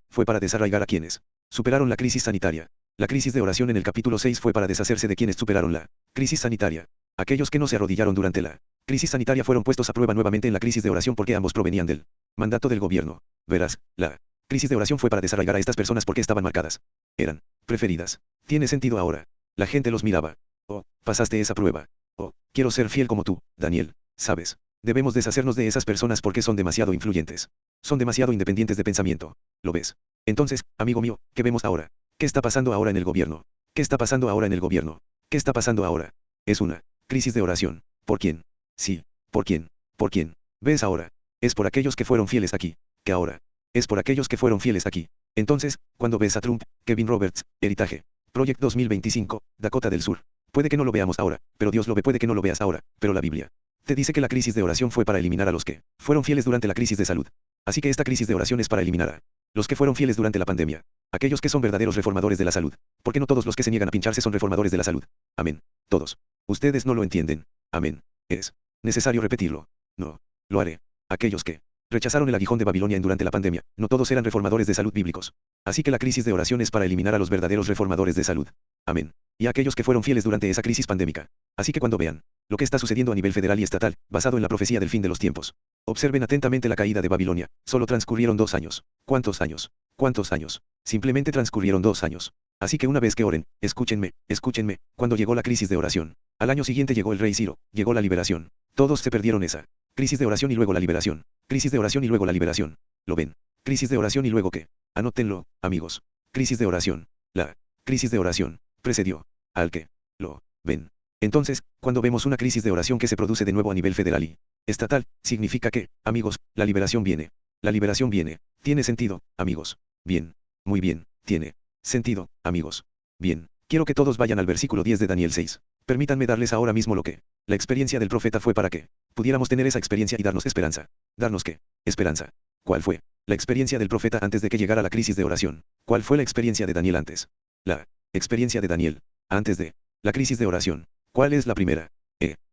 fue para desarraigar a quienes superaron la crisis sanitaria. La crisis de oración en el capítulo 6 fue para deshacerse de quienes superaron la crisis sanitaria. Aquellos que no se arrodillaron durante la crisis sanitaria fueron puestos a prueba nuevamente en la crisis de oración porque ambos provenían del mandato del gobierno. Verás, la crisis de oración fue para desarraigar a estas personas porque estaban marcadas. Eran preferidas. Tiene sentido ahora. La gente los miraba. Oh, pasaste esa prueba. Oh, quiero ser fiel como tú, Daniel. ¿Sabes? Debemos deshacernos de esas personas porque son demasiado influyentes. Son demasiado independientes de pensamiento. ¿Lo ves? Entonces, amigo mío, ¿qué vemos ahora? ¿Qué está pasando ahora en el gobierno? ¿Qué está pasando ahora en el gobierno? ¿Qué está pasando ahora? Es una crisis de oración. ¿Por quién? Sí. ¿Por quién? ¿Por quién? ¿Ves ahora? Es por aquellos que fueron fieles aquí. ¿Qué ahora? Es por aquellos que fueron fieles aquí. Entonces, cuando ves a Trump, Kevin Roberts, Heritage, Project 2025, Dakota del Sur. Puede que no lo veamos ahora, pero Dios lo ve, puede que no lo veas ahora, pero la Biblia te dice que la crisis de oración fue para eliminar a los que fueron fieles durante la crisis de salud. Así que esta crisis de oración es para eliminar a los que fueron fieles durante la pandemia. Aquellos que son verdaderos reformadores de la salud. Porque no todos los que se niegan a pincharse son reformadores de la salud. Amén. Todos. Ustedes no lo entienden. Amén. Es necesario repetirlo. No. Lo haré. Aquellos que rechazaron el aguijón de Babilonia durante la pandemia, no todos eran reformadores de salud bíblicos. Así que la crisis de oración es para eliminar a los verdaderos reformadores de salud. Amén. Y a aquellos que fueron fieles durante esa crisis pandémica. Así que cuando vean lo que está sucediendo a nivel federal y estatal, basado en la profecía del fin de los tiempos, observen atentamente la caída de Babilonia. Solo transcurrieron 2 años. ¿Cuántos años? ¿Cuántos años? Simplemente transcurrieron 2 años. Así que una vez que oren, escúchenme, cuando llegó la crisis de oración, al año siguiente llegó el rey Ciro, llegó la liberación. Todos se perdieron esa crisis de oración y luego la liberación. Crisis de oración y luego la liberación. ¿Lo ven? Crisis de oración y luego ¿qué? Anótenlo, amigos. Crisis de oración. La crisis de oración precedió al que lo ven. Entonces, cuando vemos una crisis de oración que se produce de nuevo a nivel federal y estatal, significa que, amigos, la liberación viene. La liberación viene. ¿Tiene sentido, amigos? Bien. Muy bien. Tiene sentido, amigos. Bien. Quiero que todos vayan al versículo 10 de Daniel 6. Permítanme darles ahora mismo lo que la experiencia del profeta fue para que pudiéramos tener esa experiencia y darnos esperanza. ¿Darnos qué? Esperanza. ¿Cuál fue? La experiencia del profeta antes de que llegara la crisis de oración. ¿Cuál fue la experiencia de Daniel antes? La experiencia de Daniel antes de la crisis de oración. ¿Cuál es la primera?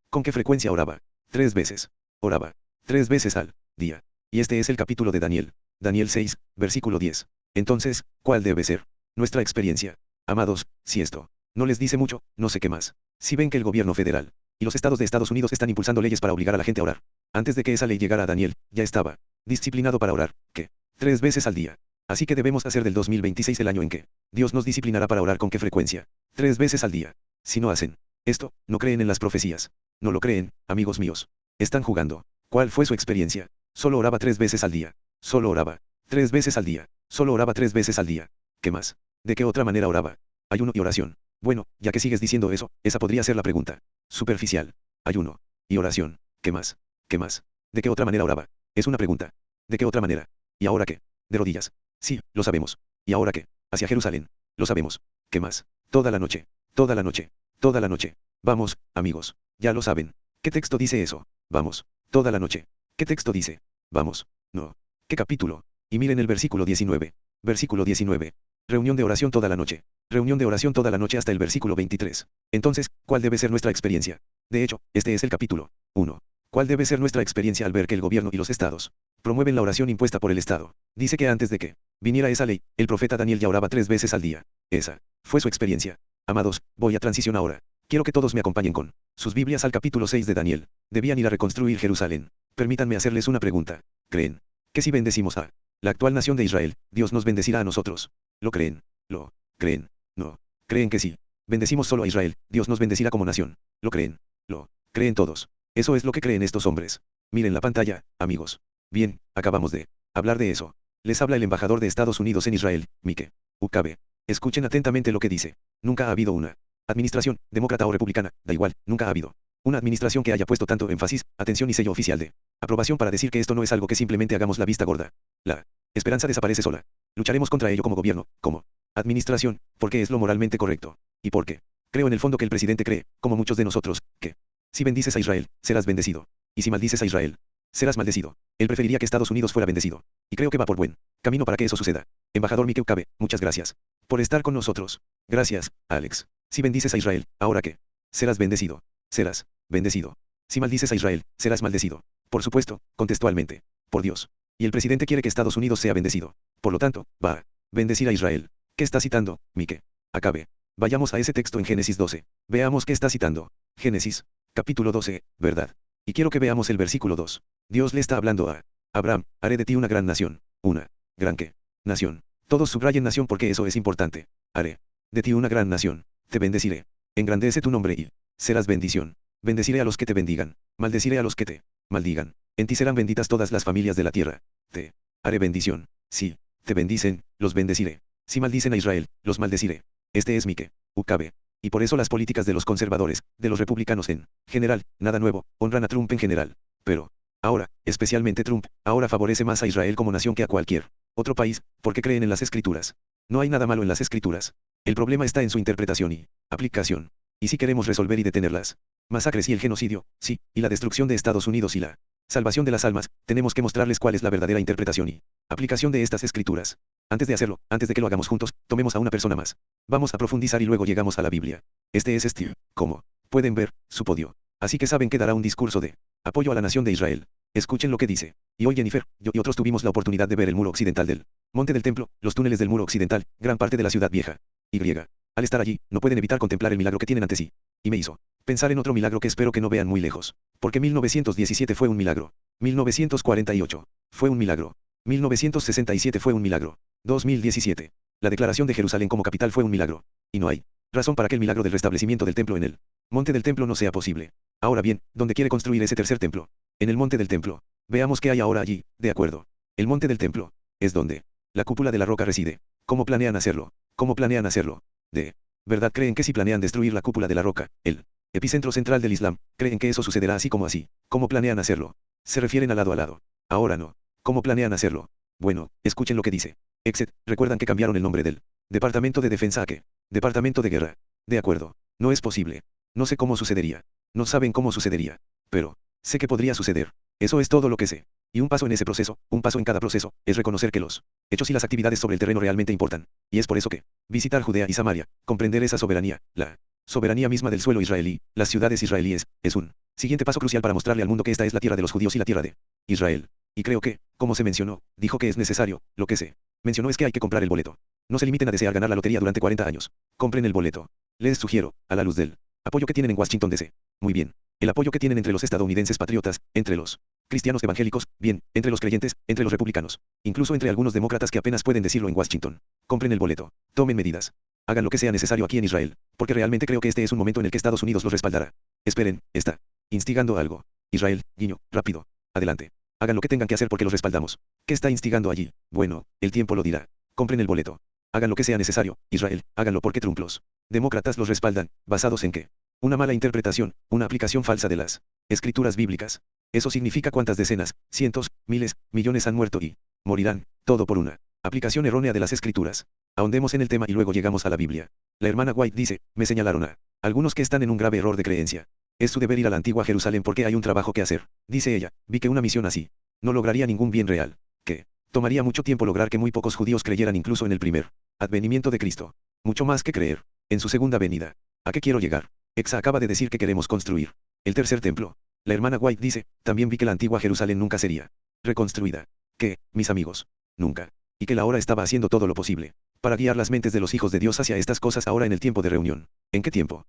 ¿Con qué frecuencia oraba? 3 veces. Oraba 3 veces al día. Y este es el capítulo de Daniel. Daniel 6, versículo 10. Entonces, ¿cuál debe ser nuestra experiencia? Amados, si esto no les dice mucho, no sé qué más. Si ven que el gobierno federal y los estados de Estados Unidos están impulsando leyes para obligar a la gente a orar. Antes de que esa ley llegara a Daniel, ya estaba disciplinado para orar, ¿qué? 3 veces al día. Así que debemos hacer del 2026 el año en que Dios nos disciplinará para orar. ¿Con qué frecuencia? 3 veces al día. Si no hacen esto, no creen en las profecías. No lo creen, amigos míos. Están jugando. ¿Cuál fue su experiencia? Solo oraba 3 veces al día. Solo oraba 3 veces al día. Solo oraba 3 veces al día. ¿Qué más? ¿De qué otra manera oraba? Ayuno y oración. Bueno, ya que sigues diciendo eso, esa podría ser la pregunta. Superficial. Ayuno y oración. ¿Qué más? ¿Qué más? ¿De qué otra manera oraba? Es una pregunta. ¿De qué otra manera? ¿Y ahora qué? De rodillas. Sí, lo sabemos. ¿Y ahora qué? Hacia Jerusalén. Lo sabemos. ¿Qué más? Toda la noche. Toda la noche. Toda la noche. Vamos, amigos. Ya lo saben. ¿Qué texto dice eso? Vamos. Toda la noche. ¿Qué texto dice? Vamos. No. ¿Qué capítulo? Y miren el versículo 19. Versículo 19. Reunión de oración toda la noche. Reunión de oración toda la noche hasta el versículo 23. Entonces, ¿cuál debe ser nuestra experiencia? De hecho, este es el capítulo 1. ¿Cuál debe ser nuestra experiencia al ver que el gobierno y los estados promueven la oración impuesta por el Estado? Dice que antes de que viniera esa ley, el profeta Daniel ya oraba 3 veces al día. Esa fue su experiencia. Amados, voy a transición ahora. Quiero que todos me acompañen con sus Biblias al capítulo 6 de Daniel. Debían ir a reconstruir Jerusalén. Permítanme hacerles una pregunta. ¿Creen que si bendecimos a la actual nación de Israel, Dios nos bendecirá a nosotros? ¿Lo creen? ¿Lo creen? No. ¿Creen que si bendecimos solo a Israel, Dios nos bendecirá como nación? ¿Lo creen? ¿Lo creen todos? Eso es lo que creen estos hombres. Miren la pantalla, amigos. Bien, acabamos de hablar de eso. Les habla el embajador de Estados Unidos en Israel, Mike Huckabee. Escuchen atentamente lo que dice. Nunca ha habido una administración, demócrata o republicana, da igual, nunca ha habido una administración que haya puesto tanto énfasis, atención y sello oficial de aprobación para decir que esto no es algo que simplemente hagamos la vista gorda. La esperanza desaparece sola. Lucharemos contra ello como gobierno, como administración, porque es lo moralmente correcto. Y porque creo en el fondo que el presidente cree, como muchos de nosotros, que si bendices a Israel, serás bendecido. Y si maldices a Israel, serás maldecido. Él preferiría que Estados Unidos fuera bendecido. Y creo que va por buen camino para que eso suceda. Embajador Mike Huckabee, muchas gracias por estar con nosotros. Gracias, Alex. Si bendices a Israel, ¿ahora qué? Serás bendecido. Serás bendecido. Si maldices a Israel, serás maldecido. Por supuesto, contextualmente. Por Dios. Y el presidente quiere que Estados Unidos sea bendecido. Por lo tanto, va a bendecir a Israel. ¿Qué está citando, Mike Huckabee? Vayamos a ese texto en Génesis 12. Veamos qué está citando. Génesis, capítulo 12, ¿verdad? Y quiero que veamos el versículo 2. Dios le está hablando a Abraham, haré de ti una gran nación. Una gran ¿qué? Nación. Todos subrayen nación porque eso es importante. Haré de ti una gran nación. Te bendeciré. Engrandece tu nombre y serás bendición. Bendeciré a los que te bendigan. Maldeciré a los que te maldigan. En ti serán benditas todas las familias de la tierra. Te haré bendición. Si te bendicen, los bendeciré. Si maldicen a Israel, los maldeciré. Este es Mike Huckabee. Y por eso las políticas de los conservadores, de los republicanos en general, nada nuevo, honran a Trump en general. Pero ahora, especialmente Trump, ahora favorece más a Israel como nación que a cualquier otro país, porque creen en las escrituras. No hay nada malo en las escrituras. El problema está en su interpretación y aplicación. Y si queremos resolver y detener las masacres y el genocidio, sí, y la destrucción de Estados Unidos y la salvación de las almas, tenemos que mostrarles cuál es la verdadera interpretación y aplicación de estas escrituras. Antes de hacerlo, antes de que lo hagamos juntos, tomemos a una persona más. Vamos a profundizar y luego llegamos a la Biblia. Este es Steve. Como pueden ver, su podio. Así que saben que dará un discurso de apoyo a la nación de Israel. Escuchen lo que dice. Y hoy Jennifer, yo y otros tuvimos la oportunidad de ver el muro occidental del monte del templo, los túneles del muro occidental, gran parte de la ciudad vieja. Y griega. Al estar allí, no pueden evitar contemplar el milagro que tienen ante sí. Y me hizo pensar en otro milagro que espero que no vean muy lejos. Porque 1917 fue un milagro. 1948 fue un milagro. 1967 fue un milagro. 2017. La declaración de Jerusalén como capital fue un milagro. Y no hay razón para que el milagro del restablecimiento del templo en el monte del templo no sea posible. Ahora bien, ¿dónde quiere construir ese tercer templo? En el monte del templo. Veamos qué hay ahora allí, de acuerdo. El monte del templo es donde la cúpula de la roca reside. ¿Cómo planean hacerlo? ¿Cómo planean hacerlo? ¿De verdad creen que si planean destruir la cúpula de la roca, el epicentro central del Islam, creen que eso sucederá así como así? ¿Cómo planean hacerlo? Se refieren al lado a lado. Ahora no. ¿Cómo planean hacerlo? Bueno, escuchen lo que dice. Exet, recuerdan que cambiaron el nombre del Departamento de Defensa a qué? Departamento de Guerra. De acuerdo. No es posible. No sé cómo sucedería. No saben cómo sucedería. Pero sé que podría suceder. Eso es todo lo que sé. Y un paso en ese proceso, un paso en cada proceso, es reconocer que los hechos y las actividades sobre el terreno realmente importan. Y es por eso que visitar Judea y Samaria, comprender esa soberanía, la soberanía misma del suelo israelí, las ciudades israelíes, es un siguiente paso crucial para mostrarle al mundo que esta es la tierra de los judíos y la tierra de Israel. Y creo que, como se mencionó, dijo que es necesario, lo que se mencionó es que hay que comprar el boleto. No se limiten a desear ganar la lotería durante 40 años. Compren el boleto. Les sugiero, a la luz del apoyo que tienen en Washington DC. Muy bien. El apoyo que tienen entre los estadounidenses patriotas, entre los cristianos evangélicos, bien, entre los creyentes, entre los republicanos, incluso entre algunos demócratas que apenas pueden decirlo en Washington. Compren el boleto. Tomen medidas. Hagan lo que sea necesario aquí en Israel, porque realmente creo que este es un momento en el que Estados Unidos los respaldará. Esperen, está instigando algo. Israel, guiño, rápido. Adelante. Hagan lo que tengan que hacer porque los respaldamos. ¿Qué está instigando allí? Bueno, el tiempo lo dirá. Compren el boleto. Hagan lo que sea necesario, Israel, háganlo porque Trump los demócratas los respaldan, ¿basados en qué? Una mala interpretación, una aplicación falsa de las escrituras bíblicas. Eso significa cuántas decenas, cientos, miles, millones han muerto y morirán, todo por una aplicación errónea de las escrituras. Ahondemos en el tema y luego llegamos a la Biblia. La hermana White dice, me señalaron a algunos que están en un grave error de creencia. Es su deber ir a la antigua Jerusalén porque hay un trabajo que hacer. Dice ella, vi que una misión así no lograría ningún bien real. Que tomaría mucho tiempo lograr que muy pocos judíos creyeran incluso en el primer advenimiento de Cristo. Mucho más que creer en su segunda venida. ¿A qué quiero llegar? Exa acaba de decir que queremos construir el tercer templo. La hermana White dice, también vi que la antigua Jerusalén nunca sería reconstruida. Que, mis amigos, nunca. Y que la hora estaba haciendo todo lo posible para guiar las mentes de los hijos de Dios hacia estas cosas ahora en el tiempo de reunión. ¿En qué tiempo?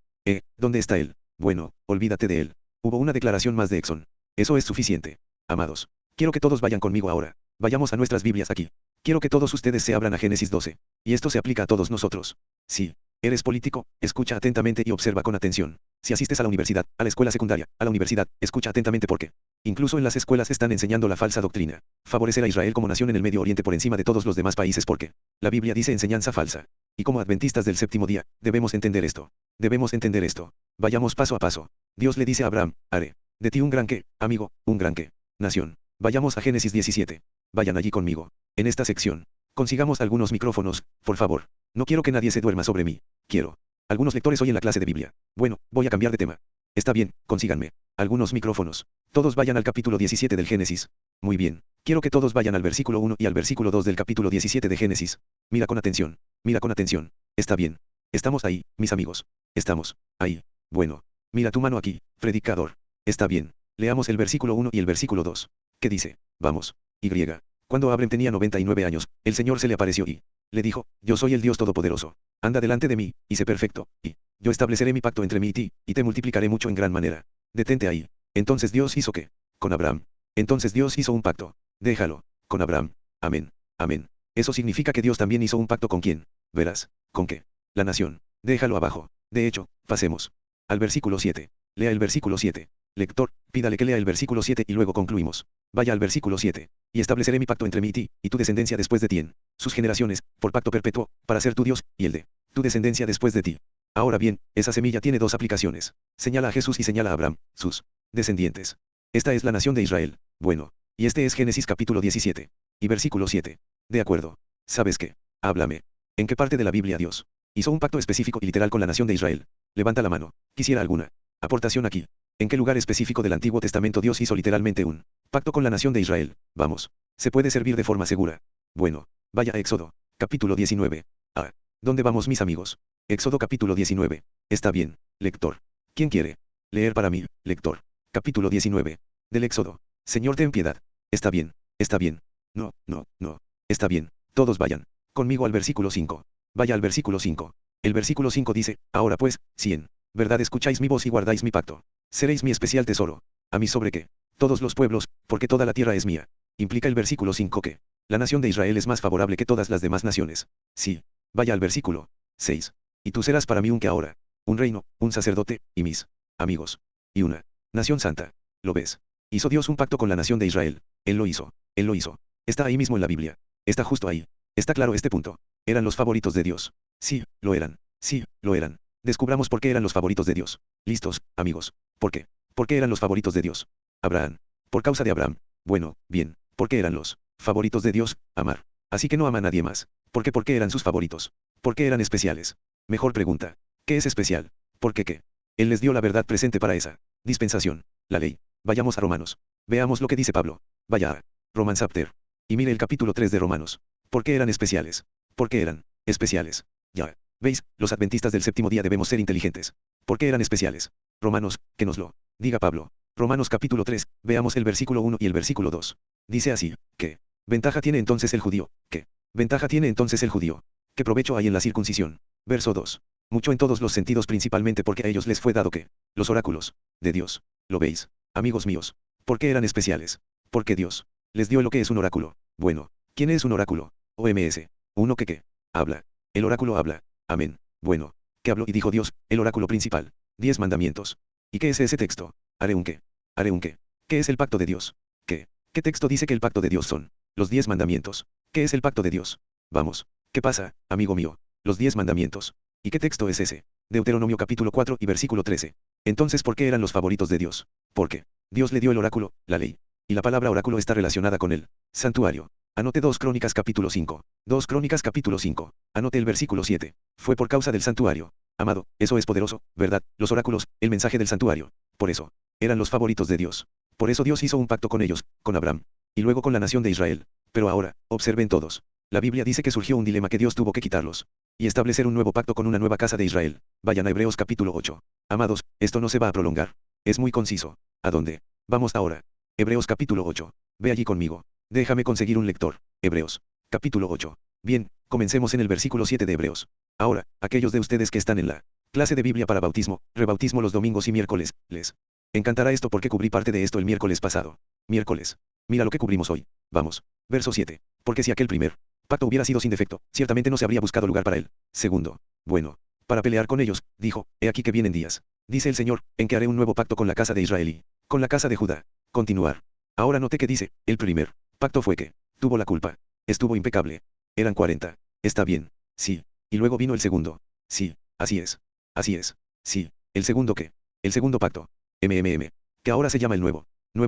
¿Dónde está él? Bueno, olvídate de él. Hubo una declaración más de Exxon. Eso es suficiente. Amados, quiero que todos vayan conmigo ahora. Vayamos a nuestras Biblias aquí. Quiero que todos ustedes se abran a Génesis 12. Y esto se aplica a todos nosotros. Sí. Eres político, escucha atentamente y observa con atención. Si asistes a la universidad, a la escuela secundaria, a la universidad, escucha atentamente porque incluso en las escuelas están enseñando la falsa doctrina. Favorecer a Israel como nación en el Medio Oriente por encima de todos los demás países porque la Biblia dice enseñanza falsa. Y como adventistas del séptimo día, debemos entender esto. Debemos entender esto. Vayamos paso a paso. Dios le dice a Abraham, haré de ti un gran qué, amigo, un gran qué, nación. Vayamos a Génesis 17. Vayan allí conmigo. En esta sección. Consigamos algunos micrófonos, por favor. No quiero que nadie se duerma sobre mí. Quiero algunos lectores hoy en la clase de Biblia. Bueno, voy a cambiar de tema. Está bien, consíganme algunos micrófonos. Todos vayan al capítulo 17 del Génesis. Muy bien. Quiero que todos vayan al versículo 1 y al versículo 2 del capítulo 17 de Génesis. Mira con atención. Mira con atención. Está bien. Estamos ahí, mis amigos. Estamos ahí. Bueno. Mira tu mano aquí, predicador. Está bien. Leamos el versículo 1 y el versículo 2. ¿Qué dice? Vamos. Y. Cuando Abraham tenía 99 años, el Señor se le apareció y le dijo, yo soy el Dios Todopoderoso. Anda delante de mí, y sé perfecto, y yo estableceré mi pacto entre mí y ti, y te multiplicaré mucho en gran manera. Detente ahí. Entonces Dios hizo qué? Con Abraham. Entonces Dios hizo un pacto. Déjalo. Con Abraham. Amén. Amén. Eso significa que Dios también hizo un pacto con quién. Verás. ¿Con qué? La nación. Déjalo abajo. De hecho, pasemos al versículo 7. Lea el versículo 7. Lector, pídale que lea el versículo 7 y luego concluimos. Vaya al versículo 7. Y estableceré mi pacto entre mí y ti, y tu descendencia después de ti en sus generaciones, por pacto perpetuo, para ser tu Dios, y el de tu descendencia después de ti. Ahora bien, esa semilla tiene dos aplicaciones. Señala a Jesús y señala a Abraham, sus descendientes. Esta es la nación de Israel. Bueno, y este es Génesis capítulo 17. Y versículo 7. De acuerdo. ¿Sabes qué? Háblame. ¿En qué parte de la Biblia Dios hizo un pacto específico y literal con la nación de Israel? Levanta la mano. Quisiera alguna aportación aquí. ¿En qué lugar específico del Antiguo Testamento Dios hizo literalmente un pacto con la nación de Israel? Vamos. Se puede servir de forma segura. Bueno, vaya a Éxodo, capítulo 19. ¿Dónde vamos mis amigos? Éxodo capítulo 19. Está bien, lector. ¿Quién quiere leer para mí, lector? Capítulo 19. Del Éxodo. Señor, ten piedad. Está bien, está bien. No, no, no. Está bien. Todos vayan conmigo al versículo 5. Vaya al versículo 5. El versículo 5 dice, ahora pues, si en verdad escucháis mi voz y guardáis mi pacto, seréis mi especial tesoro. ¿A mí sobre qué? Todos los pueblos, porque toda la tierra es mía. Implica el versículo 5 que la nación de Israel es más favorable que todas las demás naciones. Sí. Vaya al versículo 6. Y tú serás para mí un que ahora, un reino, un sacerdote, y mis amigos, y una nación santa. ¿Lo ves? Hizo Dios un pacto con la nación de Israel. Él lo hizo. Él lo hizo. Está ahí mismo en la Biblia. Está justo ahí. Está claro este punto. Eran los favoritos de Dios. Sí, lo eran. Sí, lo eran. Descubramos por qué eran los favoritos de Dios. ¿Listos, amigos? ¿Por qué? ¿Por qué eran los favoritos de Dios? Abraham. Por causa de Abraham. Bueno, bien. ¿Por qué eran los favoritos de Dios? Amar. Así que no ama a nadie más. ¿Por qué? ¿Por qué eran sus favoritos? ¿Por qué eran especiales? Mejor pregunta. ¿Qué es especial? ¿Por qué qué? Él les dio la verdad presente para esa dispensación. La ley. Vayamos a Romanos. Veamos lo que dice Pablo. Vaya a Romans chapter. Y mire el capítulo 3 de Romanos. ¿Por qué eran especiales? ¿Por qué eran especiales? Ya. ¿Veis? Los adventistas del séptimo día debemos ser inteligentes. ¿Por qué eran especiales? Romanos, que nos lo diga Pablo. Romanos capítulo 3, veamos el versículo 1 y el versículo 2. Dice así, ¿qué ventaja tiene entonces el judío? ¿Qué ventaja tiene entonces el judío? ¿Qué provecho hay en la circuncisión? Verso 2. Mucho en todos los sentidos, principalmente porque a ellos les fue dado que los oráculos de Dios. ¿Lo veis, amigos míos? ¿Por qué eran especiales? Porque Dios les dio lo que es un oráculo. Bueno, ¿quién es un oráculo? OMS. Uno que ¿qué? Habla. El oráculo habla. Amén. Bueno, ¿qué habló y dijo Dios? El oráculo principal. 10 mandamientos. ¿Y qué es ese texto? Haré un qué. Haré un qué. ¿Qué es el pacto de Dios? ¿Qué? ¿Qué texto dice que el pacto de Dios son los 10 mandamientos? ¿Qué es el pacto de Dios? Vamos. ¿Qué pasa, amigo mío? Los 10 mandamientos. ¿Y qué texto es ese? Deuteronomio capítulo 4 y versículo 13. Entonces, ¿por qué eran los favoritos de Dios? Porque Dios le dio el oráculo, la ley. Y la palabra oráculo está relacionada con el santuario. Anote 2 Crónicas capítulo 5. 2 Crónicas capítulo 5. Anote el versículo 7. Fue por causa del santuario. Amado, eso es poderoso, ¿verdad? Los oráculos, el mensaje del santuario. Por eso, eran los favoritos de Dios. Por eso Dios hizo un pacto con ellos, con Abraham. Y luego con la nación de Israel. Pero ahora, observen todos. La Biblia dice que surgió un dilema que Dios tuvo que quitarlos. Y establecer un nuevo pacto con una nueva casa de Israel. Vayan a Hebreos capítulo 8. Amados, esto no se va a prolongar. Es muy conciso. ¿A dónde vamos ahora? Hebreos capítulo 8. Ve allí conmigo. Déjame conseguir un lector. Hebreos capítulo 8. Bien, comencemos en el versículo 7 de Hebreos. Ahora, aquellos de ustedes que están en la clase de Biblia para bautismo, rebautismo los domingos y miércoles, les encantará esto porque cubrí parte de esto el miércoles pasado. Miércoles. Mira lo que cubrimos hoy. Vamos. Verso 7. Porque si aquel primer pacto hubiera sido sin defecto, ciertamente no se habría buscado lugar para él. Segundo. Bueno. Para pelear con ellos, dijo, he aquí que vienen días, dice el Señor, en que haré un nuevo pacto con la casa de Israel y con la casa de Judá. Continuar. Ahora note que dice, el primer pacto fue que tuvo la culpa. Estuvo impecable. Eran 40. Está bien. Sí. Y luego vino el segundo. Sí. Así es. Así es. Sí. ¿El segundo qué? El segundo pacto. Que ahora se llama el nuevo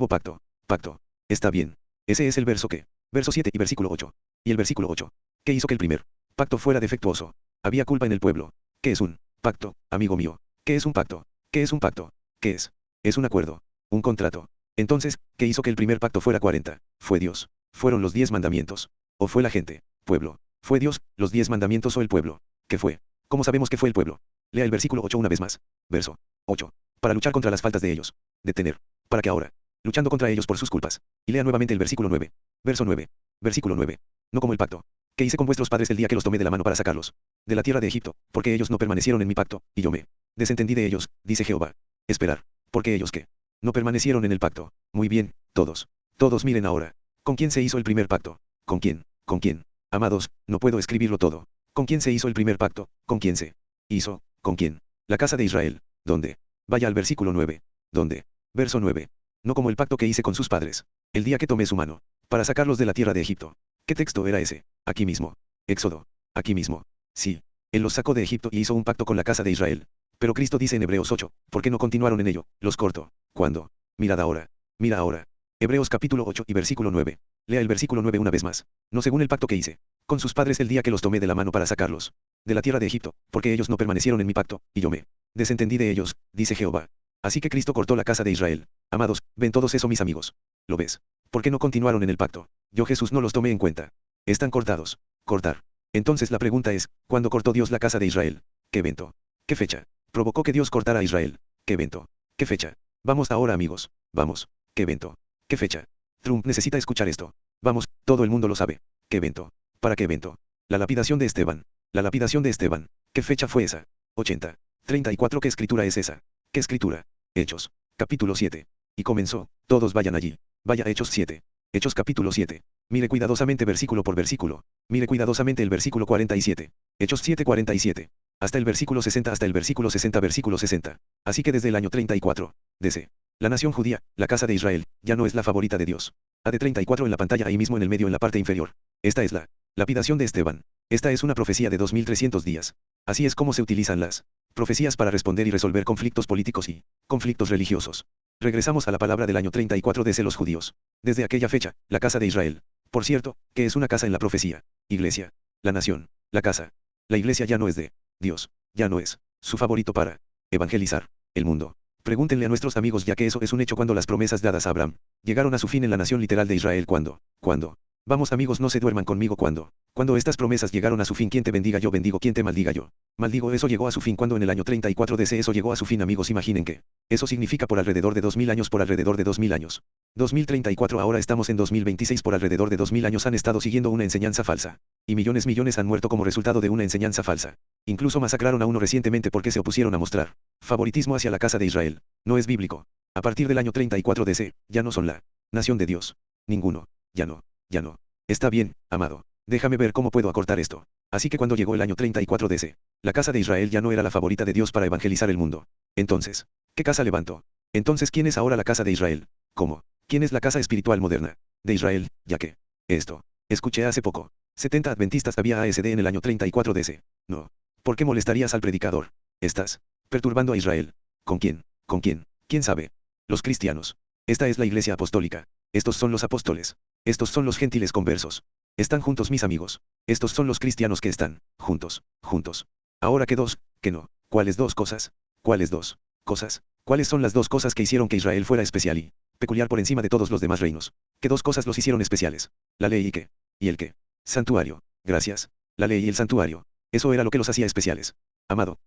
pacto. Pacto. Está bien. Ese es el verso que. Verso 7 y versículo 8. Y el versículo 8. ¿Qué hizo que el primer pacto fuera defectuoso? Había culpa en el pueblo. ¿Qué es un pacto, amigo mío? ¿Qué es un pacto? ¿Qué es un pacto? ¿Qué es? Es un acuerdo. Un contrato. Entonces, ¿qué hizo que el primer pacto fuera 40? Fue Dios. Fueron los 10 mandamientos. ¿O fue la gente? Pueblo. ¿Fue Dios, los 10 mandamientos o el pueblo? ¿Qué fue? ¿Cómo sabemos que fue el pueblo? Lea el versículo 8 una vez más. Verso 8. Para luchar contra las faltas de ellos. Detener. Para que ahora, luchando contra ellos por sus culpas. Y lea nuevamente el versículo 9. Verso 9. Versículo 9. No como el pacto que hice con vuestros padres el día que los tomé de la mano para sacarlos de la tierra de Egipto, porque ellos no permanecieron en mi pacto, y yo me desentendí de ellos, dice Jehová. Esperar. Porque ellos que no permanecieron en el pacto. Muy bien, todos. Todos miren ahora. ¿Con quién se hizo el primer pacto? ¿Con quién? ¿Con quién? Amados, no puedo escribirlo todo. ¿Con quién se hizo el primer pacto? ¿Con quién se hizo? ¿Con quién? La casa de Israel. ¿Dónde? Vaya al versículo 9. ¿Dónde? Verso 9. No como el pacto que hice con sus padres. El día que tomé su mano. Para sacarlos de la tierra de Egipto. ¿Qué texto era ese? Aquí mismo. Éxodo. Aquí mismo. Sí. Él los sacó de Egipto y hizo un pacto con la casa de Israel. Pero Cristo dice en Hebreos 8, ¿por qué no continuaron en ello? Los corto. ¿Cuándo? Mirad ahora. Mira ahora. Hebreos capítulo 8 y versículo 9. Lea el versículo 9 una vez más. No según el pacto que hice con sus padres el día que los tomé de la mano para sacarlos de la tierra de Egipto, porque ellos no permanecieron en mi pacto, y yo me desentendí de ellos, dice Jehová. Así que Cristo cortó la casa de Israel. Amados, ven todos eso mis amigos. ¿Lo ves? ¿Por qué no continuaron en el pacto? Yo Jesús no los tomé en cuenta. Están cortados. Cortar. Entonces la pregunta es, ¿cuándo cortó Dios la casa de Israel? ¿Qué evento? ¿Qué fecha? Provocó que Dios cortara a Israel. ¿Qué evento? ¿Qué fecha? Vamos ahora amigos. Vamos. ¿Qué evento? ¿Qué fecha? Trump necesita escuchar esto. Vamos, todo el mundo lo sabe. ¿Qué evento? ¿Para qué evento? La lapidación de Esteban. La lapidación de Esteban. ¿Qué fecha fue esa? 80. 34. ¿Qué escritura es esa? ¿Qué escritura? Hechos. Capítulo 7. Y comenzó, todos vayan allí. Vaya Hechos 7. Hechos capítulo 7. Mire cuidadosamente versículo por versículo. Mire cuidadosamente el versículo 47. Hechos 7:47. Hasta el versículo 60 hasta el versículo 60 versículo 60. Así que desde el año 34. DC. La nación judía, la casa de Israel, ya no es la favorita de Dios. AD 34 en la pantalla ahí mismo en el medio en la parte inferior. Esta es la lapidación de Esteban. Esta es una profecía de 2300 días. Así es como se utilizan las profecías para responder y resolver conflictos políticos y conflictos religiosos. Regresamos a la palabra del año 34 de los judíos. Desde aquella fecha, la casa de Israel. Por cierto, que es una casa en la profecía. Iglesia. La nación. La casa. La iglesia ya no es de Dios. Ya no es su favorito para evangelizar el mundo. Pregúntenle a nuestros amigos ya que eso es un hecho cuando las promesas dadas a Abraham llegaron a su fin en la nación literal de Israel cuando. Vamos amigos, no se duerman conmigo cuando estas promesas llegaron a su fin. Quien te bendiga yo bendigo, quien te maldiga yo maldigo. Eso llegó a su fin cuando en el año 34 DC eso llegó a su fin amigos. Imaginen que eso significa por alrededor de 2000 años, por alrededor de 2000 años. 2034, ahora estamos en 2026, por alrededor de 2000 años han estado siguiendo una enseñanza falsa. Y millones han muerto como resultado de una enseñanza falsa. Incluso masacraron a uno recientemente porque se opusieron a mostrar favoritismo hacia la casa de Israel. No es bíblico. A partir del año 34 DC, ya no son la nación de Dios. Ninguno. Ya no. Está bien, amado. Déjame ver cómo puedo acortar esto. Así que cuando llegó el año 34 DC, la casa de Israel ya no era la favorita de Dios para evangelizar el mundo. Entonces, ¿qué casa levantó? Entonces, ¿quién es ahora la casa de Israel? ¿Cómo? ¿Quién es la casa espiritual moderna de Israel? Ya que escuché hace poco. 70 adventistas había ASD en el año 34 DC. No. ¿Por qué molestarías al predicador? Estás perturbando a Israel. ¿Con quién? ¿Con quién? ¿Quién sabe? Los cristianos. Esta es la iglesia apostólica. Estos son los apóstoles. Estos son los gentiles conversos. Están juntos mis amigos. Estos son los cristianos que están juntos. Ahora que no. ¿Cuáles dos cosas? ¿Cuáles dos cosas? ¿Cuáles son las dos cosas que hicieron que Israel fuera especial y peculiar por encima de todos los demás reinos? ¿Qué dos cosas los hicieron especiales? La ley y qué. ¿Y el qué? Santuario. Gracias. La ley y el santuario. Eso era lo que los hacía especiales. Amado,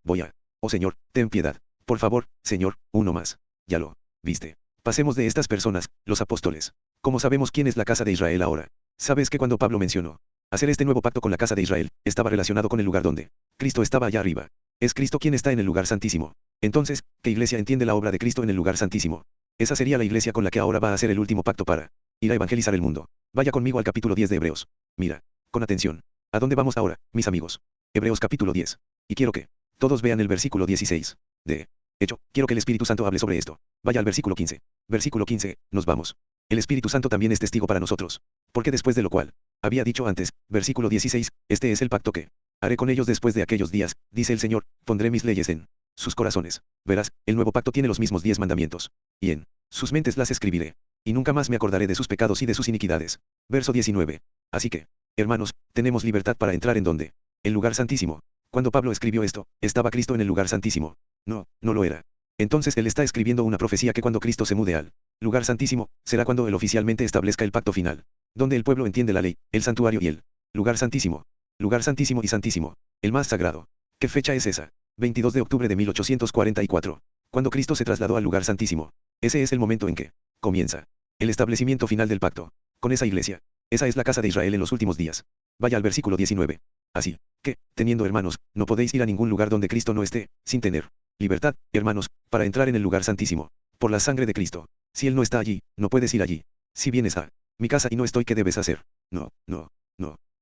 oh Señor, ten piedad. Por favor, Señor, uno más. Ya lo viste. Pasemos de estas personas, los apóstoles. ¿Cómo sabemos quién es la casa de Israel ahora? Sabes que cuando Pablo mencionó hacer este nuevo pacto con la casa de Israel, estaba relacionado con el lugar donde Cristo estaba allá arriba. Es Cristo quien está en el lugar santísimo. Entonces, ¿qué iglesia entiende la obra de Cristo en el lugar santísimo? Esa sería la iglesia con la que ahora va a hacer el último pacto para ir a evangelizar el mundo. Vaya conmigo al capítulo 10 de Hebreos. Mira, con atención. ¿A dónde vamos ahora, mis amigos? Hebreos capítulo 10. Y quiero que todos vean el versículo 16. De hecho, quiero que el Espíritu Santo hable sobre esto. Vaya al versículo 15. Versículo 15, nos vamos. El Espíritu Santo también es testigo para nosotros. Porque después de lo cual había dicho antes, versículo 16, este es el pacto que haré con ellos después de aquellos días, dice el Señor, pondré mis leyes en sus corazones. Verás, el nuevo pacto tiene los mismos 10 mandamientos. Y en sus mentes las escribiré. Y nunca más me acordaré de sus pecados y de sus iniquidades. Verso 19. Así que, hermanos, tenemos libertad para entrar en donde. El lugar santísimo. Cuando Pablo escribió esto, ¿estaba Cristo en el lugar santísimo? No lo era. Entonces él está escribiendo una profecía que cuando Cristo se mude al lugar santísimo, será cuando él oficialmente establezca el pacto final. Donde el pueblo entiende la ley, el santuario y el lugar santísimo. Lugar santísimo y santísimo. El más sagrado. ¿Qué fecha es esa? 22 de octubre de 1844. Cuando Cristo se trasladó al lugar santísimo. Ese es el momento en que comienza el establecimiento final del pacto. Con esa iglesia. Esa es la casa de Israel en los últimos días. Vaya al versículo 19. Así que, teniendo hermanos, no podéis ir a ningún lugar donde Cristo no esté, sin tener libertad, hermanos, para entrar en el lugar santísimo. Por la sangre de Cristo. Si Él no está allí, no puedes ir allí. Si vienes a mi casa y no estoy, ¿qué debes hacer? No.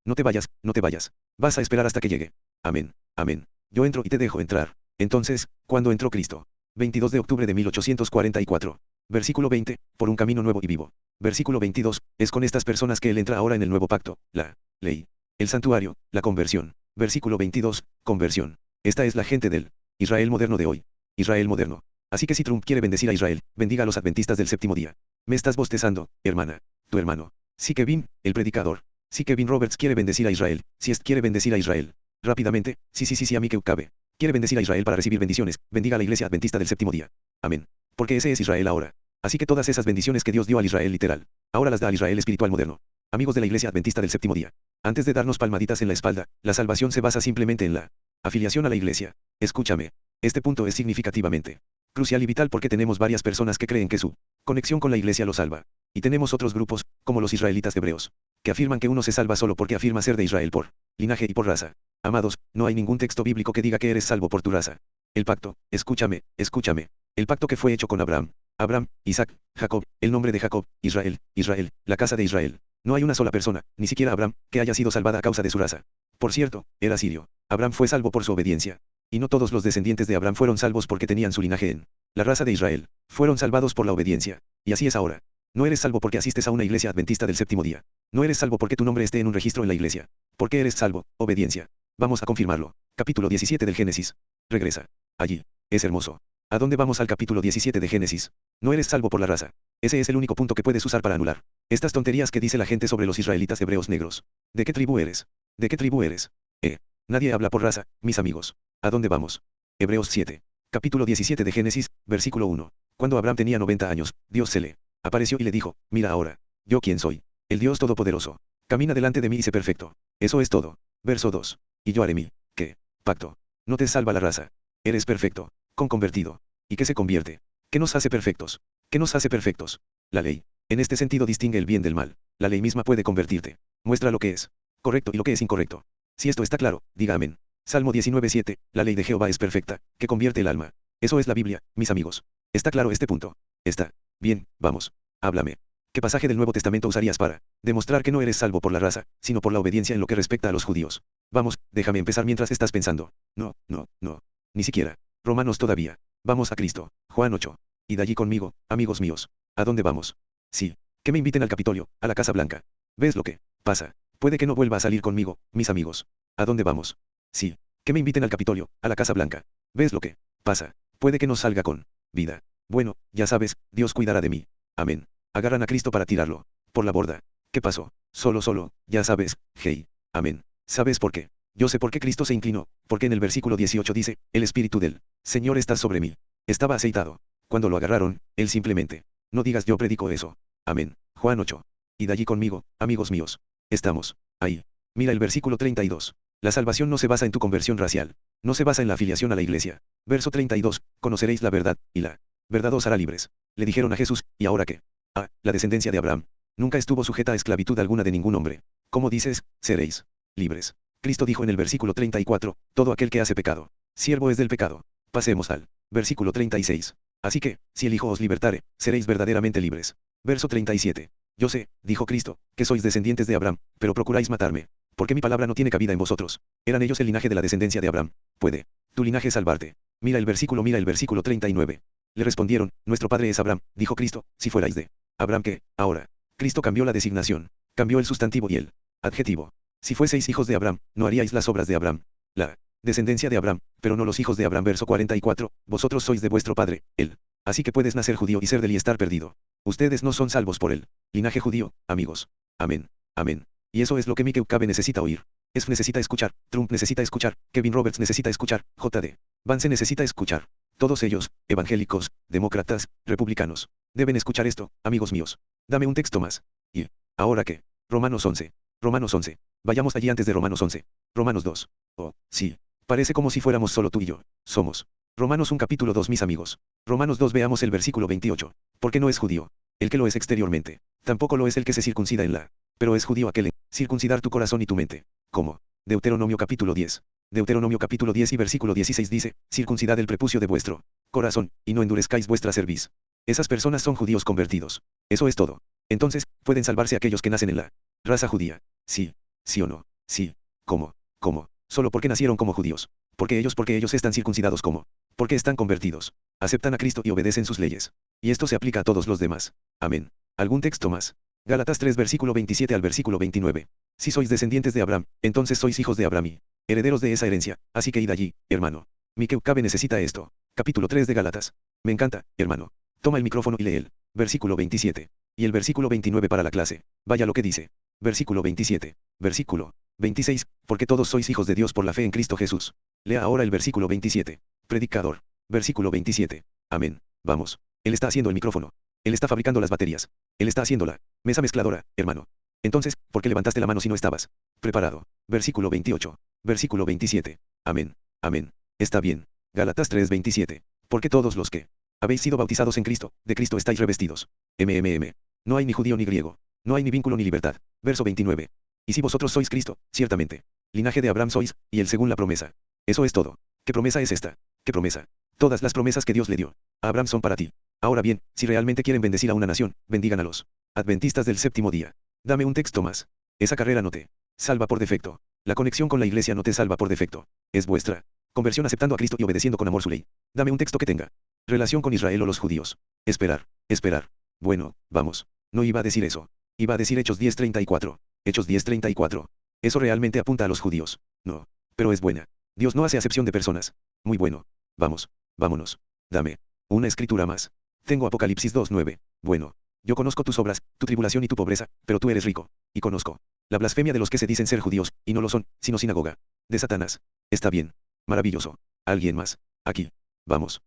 No te vayas. Vas a esperar hasta que llegue. Amén. Yo entro y te dejo entrar. Entonces, ¿cuándo entró Cristo? 22 de octubre de 1844. Versículo 20, por un camino nuevo y vivo. Versículo 22, es con estas personas que Él entra ahora en el nuevo pacto, la ley, el santuario, la conversión. Versículo 22, conversión. Esta es la gente del Israel moderno de hoy. Israel moderno. Así que si Trump quiere bendecir a Israel, bendiga a los adventistas del séptimo día. Me estás bostezando, hermana. Tu hermano. Si Kevin, el predicador. Si Kevin Roberts quiere bendecir a Israel, si Est quiere bendecir a Israel. Rápidamente, sí, a mí que cabe. Quiere bendecir a Israel para recibir bendiciones, bendiga a la iglesia adventista del séptimo día. Amén. Porque ese es Israel ahora. Así que todas esas bendiciones que Dios dio al Israel literal, ahora las da al Israel espiritual moderno. Amigos de la iglesia adventista del séptimo día. Antes de darnos palmaditas en la espalda, la salvación se basa simplemente en la afiliación a la iglesia. Escúchame. Este punto es significativamente crucial y vital porque tenemos varias personas que creen que su conexión con la iglesia lo salva. Y tenemos otros grupos, como los israelitas hebreos, que afirman que uno se salva solo porque afirma ser de Israel por linaje y por raza. Amados, no hay ningún texto bíblico que diga que eres salvo por tu raza. El pacto, escúchame. El pacto que fue hecho con Abraham, Isaac, Jacob, el nombre de Jacob, Israel, la casa de Israel. No hay una sola persona, ni siquiera Abraham, que haya sido salvada a causa de su raza. Por cierto, era sirio. Abraham fue salvo por su obediencia. Y no todos los descendientes de Abraham fueron salvos porque tenían su linaje en la raza de Israel. Fueron salvados por la obediencia. Y así es ahora. No eres salvo porque asistes a una iglesia adventista del séptimo día. No eres salvo porque tu nombre esté en un registro en la iglesia. ¿Por qué eres salvo? Obediencia. Vamos a confirmarlo. Capítulo 17 del Génesis. Regresa. Allí. Es hermoso. ¿A dónde vamos al capítulo 17 de Génesis? No eres salvo por la raza. Ese es el único punto que puedes usar para anular estas tonterías que dice la gente sobre los israelitas hebreos negros. ¿De qué tribu eres? ¿De qué tribu eres? Nadie habla por raza, mis amigos. ¿A dónde vamos? Hebreos 7. Capítulo 17 de Génesis, Versículo 1. Cuando Abraham tenía 90 años, Dios se le apareció y le dijo, mira ahora, yo quién soy, el Dios Todopoderoso. Camina delante de mí y sé perfecto. Eso es todo. Verso 2. Y yo haré mi, ¿qué? Pacto. No te salva la raza. Eres perfecto, con convertido. ¿Y qué se convierte? ¿Qué nos hace perfectos? ¿Qué nos hace perfectos? La ley. En este sentido distingue el bien del mal. La ley misma puede convertirte. Muestra lo que es correcto y lo que es incorrecto. Si esto está claro, diga amén. Salmo 19:7, la ley de Jehová es perfecta, que convierte el alma. Eso es la Biblia, mis amigos. ¿Está claro este punto? Está. Bien, vamos. Háblame. ¿Qué pasaje del Nuevo Testamento usarías para demostrar que no eres salvo por la raza, sino por la obediencia en lo que respecta a los judíos? Vamos, déjame empezar mientras estás pensando. No, no, no. Ni siquiera. Romanos todavía. Vamos a Cristo. Juan 8. Y de allí conmigo, amigos míos. ¿A dónde vamos? Sí. Que me inviten al Capitolio, a la Casa Blanca. ¿Ves lo que pasa? Puede que no vuelva a salir conmigo, mis amigos. ¿A dónde vamos? Sí. Que me inviten al Capitolio, a la Casa Blanca. ¿Ves lo que pasa? Puede que no salga con vida. Bueno, ya sabes, Dios cuidará de mí. Amén. Agarran a Cristo para tirarlo por la borda. ¿Qué pasó? Solo, ya sabes, hey. Amén. ¿Sabes por qué? Yo sé por qué Cristo se inclinó, porque en el versículo 18 dice, el Espíritu del Señor está sobre mí. Estaba aceitado. Cuando lo agarraron, él simplemente. No digas yo predico eso. Amén. Juan 8. Y de allí conmigo, amigos míos. Estamos. Ahí. Mira el versículo 32. La salvación no se basa en tu conversión racial. No se basa en la afiliación a la iglesia. Verso 32. Conoceréis la verdad, y la verdad os hará libres. Le dijeron a Jesús, ¿y ahora qué? Ah, la descendencia de Abraham. Nunca estuvo sujeta a esclavitud alguna de ningún hombre. ¿Cómo dices? Seréis libres. Cristo dijo en el versículo 34, todo aquel que hace pecado, siervo es del pecado. Pasemos al versículo 36. Así que, si el Hijo os libertare, seréis verdaderamente libres. Verso 37. Yo sé, dijo Cristo, que sois descendientes de Abraham, pero procuráis matarme, porque mi palabra no tiene cabida en vosotros. Eran ellos el linaje de la descendencia de Abraham. Puede tu linaje salvarte. Mira el versículo 39. Le respondieron, nuestro padre es Abraham, dijo Cristo, si fuerais de Abraham que, ahora. Cristo cambió la designación, cambió el sustantivo y el adjetivo. Si fueseis hijos de Abraham, no haríais las obras de Abraham. La descendencia de Abraham, pero no los hijos de Abraham. Verso 44, vosotros sois de vuestro padre, él. Así que puedes nacer judío y ser del y estar perdido. Ustedes no son salvos por el linaje judío, amigos. Amén. Amén. Y eso es lo que Mike Cabe necesita oír. Es necesita escuchar, Trump necesita escuchar, Kevin Roberts necesita escuchar, J.D. Vance necesita escuchar. Todos ellos, evangélicos, demócratas, republicanos, deben escuchar esto, amigos míos. Dame un texto más. Y, ¿ahora qué? Romanos 11. Romanos 11. Vayamos allí antes de Romanos 11. Romanos 2. Oh, sí. Parece como si fuéramos solo tú y yo. Somos. Romanos 1 capítulo 2 mis amigos. Romanos 2 veamos el versículo 28. Porque no es judío el que lo es exteriormente. Tampoco lo es el que se circuncida en la. Pero es judío aquel en circuncidar tu corazón y tu mente. ¿Cómo? Deuteronomio capítulo 10. Deuteronomio capítulo 10 y versículo 16 dice, circuncidad el prepucio de vuestro corazón, y no endurezcáis vuestra cerviz. Esas personas son judíos convertidos. Eso es todo. Entonces, ¿pueden salvarse aquellos que nacen en la raza judía? Sí. ¿Sí o no? Sí. ¿Cómo? ¿Cómo? Solo porque nacieron como judíos. Porque ellos están circuncidados como. Porque están convertidos. Aceptan a Cristo y obedecen sus leyes. Y esto se aplica a todos los demás. Amén. ¿Algún texto más? Gálatas 3 versículo 27 al versículo 29. Si sois descendientes de Abraham, entonces sois hijos de Abraham y herederos de esa herencia, así que id allí, hermano. Mike Cabe necesita esto. Capítulo 3 de Gálatas. Me encanta, hermano. Toma el micrófono y lee el versículo 27. Y el versículo 29 para la clase. Vaya lo que dice. Versículo 27. Versículo 26. Porque todos sois hijos de Dios por la fe en Cristo Jesús. Lea ahora el versículo 27. Predicador. Versículo 27. Amén. Vamos. Él está haciendo el micrófono. Él está fabricando las baterías. Él está haciendo la mesa mezcladora, hermano. Entonces, ¿por qué levantaste la mano si no estabas preparado? Versículo 28. Versículo 27. Amén. Amén. Está bien. Gálatas 3:27. Porque todos los que habéis sido bautizados en Cristo, de Cristo estáis revestidos. No hay ni judío ni griego. No hay ni vínculo ni libertad. Verso 29. Y si vosotros sois Cristo, ciertamente. Linaje de Abraham sois, y él según la promesa. Eso es todo. ¿Qué promesa es esta? ¿Qué promesa? Todas las promesas que Dios le dio a Abraham son para ti. Ahora bien, si realmente quieren bendecir a una nación, bendigan a los adventistas del séptimo día. Dame un texto más. Esa carrera no te salva por defecto. La conexión con la iglesia no te salva por defecto. Es vuestra conversión aceptando a Cristo y obedeciendo con amor su ley. Dame un texto que tenga relación con Israel o los judíos. Esperar. Bueno, vamos. No iba a decir eso. Iba a decir Hechos 10:34. Hechos 10:34. Eso realmente apunta a los judíos. No. Pero es buena. Dios no hace acepción de personas. Muy bueno. Vamos. Vámonos. Dame una escritura más. Tengo Apocalipsis 2:9. Bueno. Yo conozco tus obras, tu tribulación y tu pobreza, pero tú eres rico. Y conozco la blasfemia de los que se dicen ser judíos, y no lo son, sino sinagoga de Satanás. Está bien. Maravilloso. ¿Alguien más? Aquí. Vamos.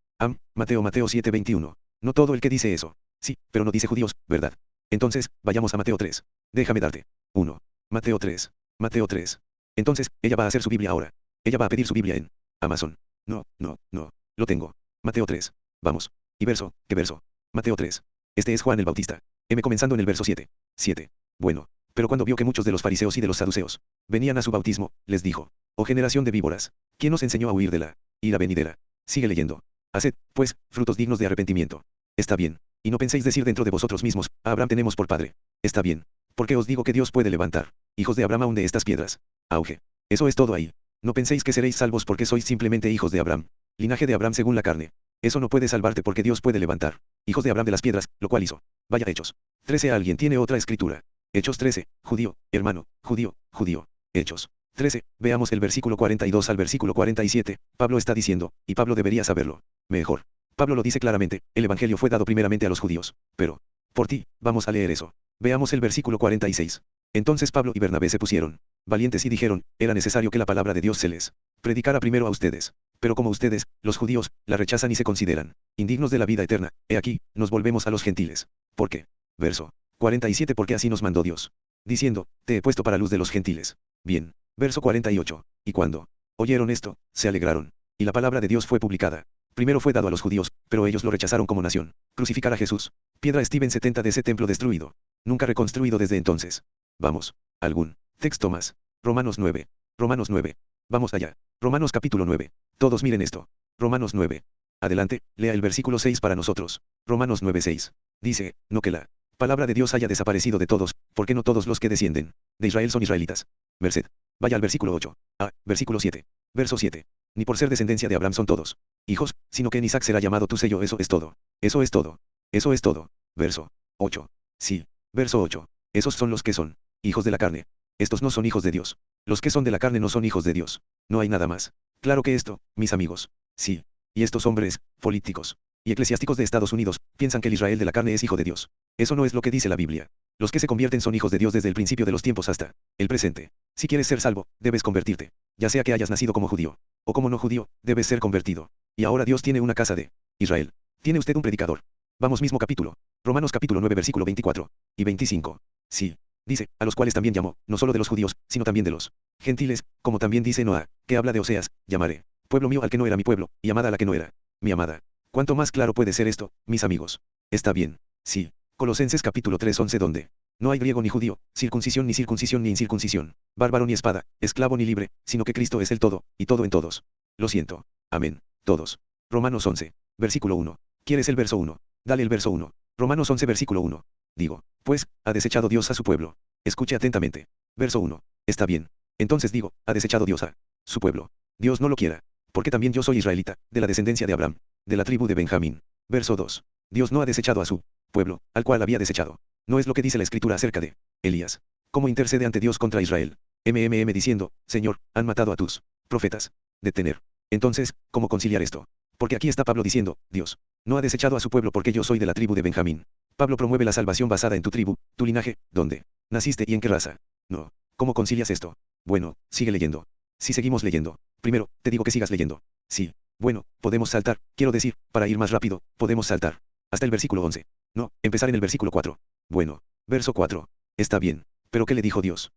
Mateo 7:21. No todo el que dice eso. Sí, pero no dice judíos, ¿verdad? Entonces, vayamos a Mateo 3. Déjame darte. 1. Mateo 3. Mateo 3. Entonces, ella va a hacer su Biblia ahora. Ella va a pedir su Biblia en Amazon. No, no, no. Lo tengo. Mateo 3. Vamos. ¿Y verso? ¿Qué verso? Mateo 3. Este es Juan el Bautista. Comenzando en el verso 7. 7. Bueno. Pero cuando vio que muchos de los fariseos y de los saduceos venían a su bautismo, les dijo: Oh generación de víboras, ¿quién os enseñó a huir de la ira venidera? Sigue leyendo. Haced, pues, frutos dignos de arrepentimiento. Está bien. Y no penséis decir dentro de vosotros mismos: a Abraham tenemos por padre. Está bien. Porque os digo que Dios puede levantar hijos de Abraham aún de estas piedras. Auge. Eso es todo ahí. No penséis que seréis salvos porque sois simplemente hijos de Abraham. Linaje de Abraham según la carne. Eso no puede salvarte porque Dios puede levantar hijos de Abraham de las piedras, lo cual hizo. Vaya Hechos 13. ¿Alguien tiene otra escritura? Hechos 13. Judío, hermano, judío, judío. Hechos 13. Veamos el versículo 42 al versículo 47. Pablo está diciendo, y Pablo debería saberlo. Mejor. Pablo lo dice claramente, el evangelio fue dado primeramente a los judíos, pero por ti, vamos a leer eso. Veamos el versículo 46. Entonces Pablo y Bernabé se pusieron valientes y dijeron: era necesario que la palabra de Dios se les predicara primero a ustedes. Pero como ustedes, los judíos, la rechazan y se consideran indignos de la vida eterna, he aquí, nos volvemos a los gentiles. ¿Por qué? Verso 47. Porque así nos mandó Dios, diciendo: te he puesto para luz de los gentiles. Bien. Verso 48. Y cuando oyeron esto, se alegraron. Y la palabra de Dios fue publicada. Primero fue dado a los judíos, pero ellos lo rechazaron como nación. Crucificar a Jesús. Piedra Steven 70 de ese templo destruido. Nunca reconstruido desde entonces. Vamos. Algún texto más. Romanos 9. Romanos 9. Vamos allá. Romanos capítulo 9. Todos miren esto. Romanos 9. Adelante, lea el versículo 6 para nosotros. Romanos 9:6. Dice: no que la palabra de Dios haya desaparecido de todos, porque no todos los que descienden de Israel son israelitas. Merced. Vaya al versículo 8. Versículo 7. Verso 7. Ni por ser descendencia de Abraham son todos hijos, sino que en Isaac será llamado tu sello. Eso es todo. Eso es todo. Eso es todo. Verso 8. Sí. Verso 8. Esos son los que son hijos de la carne. Estos no son hijos de Dios. Los que son de la carne no son hijos de Dios. No hay nada más claro que esto, mis amigos. Sí. Y estos hombres, políticos y eclesiásticos de Estados Unidos, piensan que el Israel de la carne es hijo de Dios. Eso no es lo que dice la Biblia. Los que se convierten son hijos de Dios desde el principio de los tiempos hasta el presente. Si quieres ser salvo, debes convertirte. Ya sea que hayas nacido como judío o como no judío, debes ser convertido. Y ahora Dios tiene una casa de Israel. Tiene usted un predicador. Vamos mismo capítulo. Romanos capítulo 9 versículo 24 y 25. Sí. Dice: a los cuales también llamó, no solo de los judíos, sino también de los gentiles, como también dice Noa, que habla de Oseas: llamaré pueblo mío al que no era mi pueblo, y amada a la que no era mi amada. ¿Cuánto más claro puede ser esto, mis amigos? Está bien. Sí. Colosenses capítulo 3:11, donde no hay griego ni judío, circuncisión ni incircuncisión, bárbaro ni espada, esclavo ni libre, sino que Cristo es el todo, y todo en todos. Lo siento. Amén. Todos. Romanos 11. Versículo 1. ¿Quieres el verso 1? Dale el verso 1. Romanos 11 versículo 1. Digo, pues, ha desechado Dios a su pueblo. Escuche atentamente. Verso 1. Está bien. Entonces digo, ha desechado Dios a su pueblo. Dios no lo quiera. Porque también yo soy israelita, de la descendencia de Abraham, de la tribu de Benjamín. Verso 2. Dios no ha desechado a su pueblo, al cual había desechado. No es lo que dice la escritura acerca de Elías. Cómo intercede ante Dios contra Israel. Diciendo: Señor, han matado a tus profetas. Detener. Entonces, ¿cómo conciliar esto? Porque aquí está Pablo diciendo: Dios no ha desechado a su pueblo porque yo soy de la tribu de Benjamín. Pablo promueve la salvación basada en tu tribu, tu linaje, dónde naciste y en qué raza. No. ¿Cómo concilias esto? Bueno, sigue leyendo. Si seguimos leyendo. Primero, te digo que sigas leyendo. Sí. Bueno, podemos saltar, quiero decir, para ir más rápido, podemos saltar hasta el versículo 11. No, empezar en el versículo 4. Bueno, verso 4. Está bien. Pero ¿qué le dijo Dios?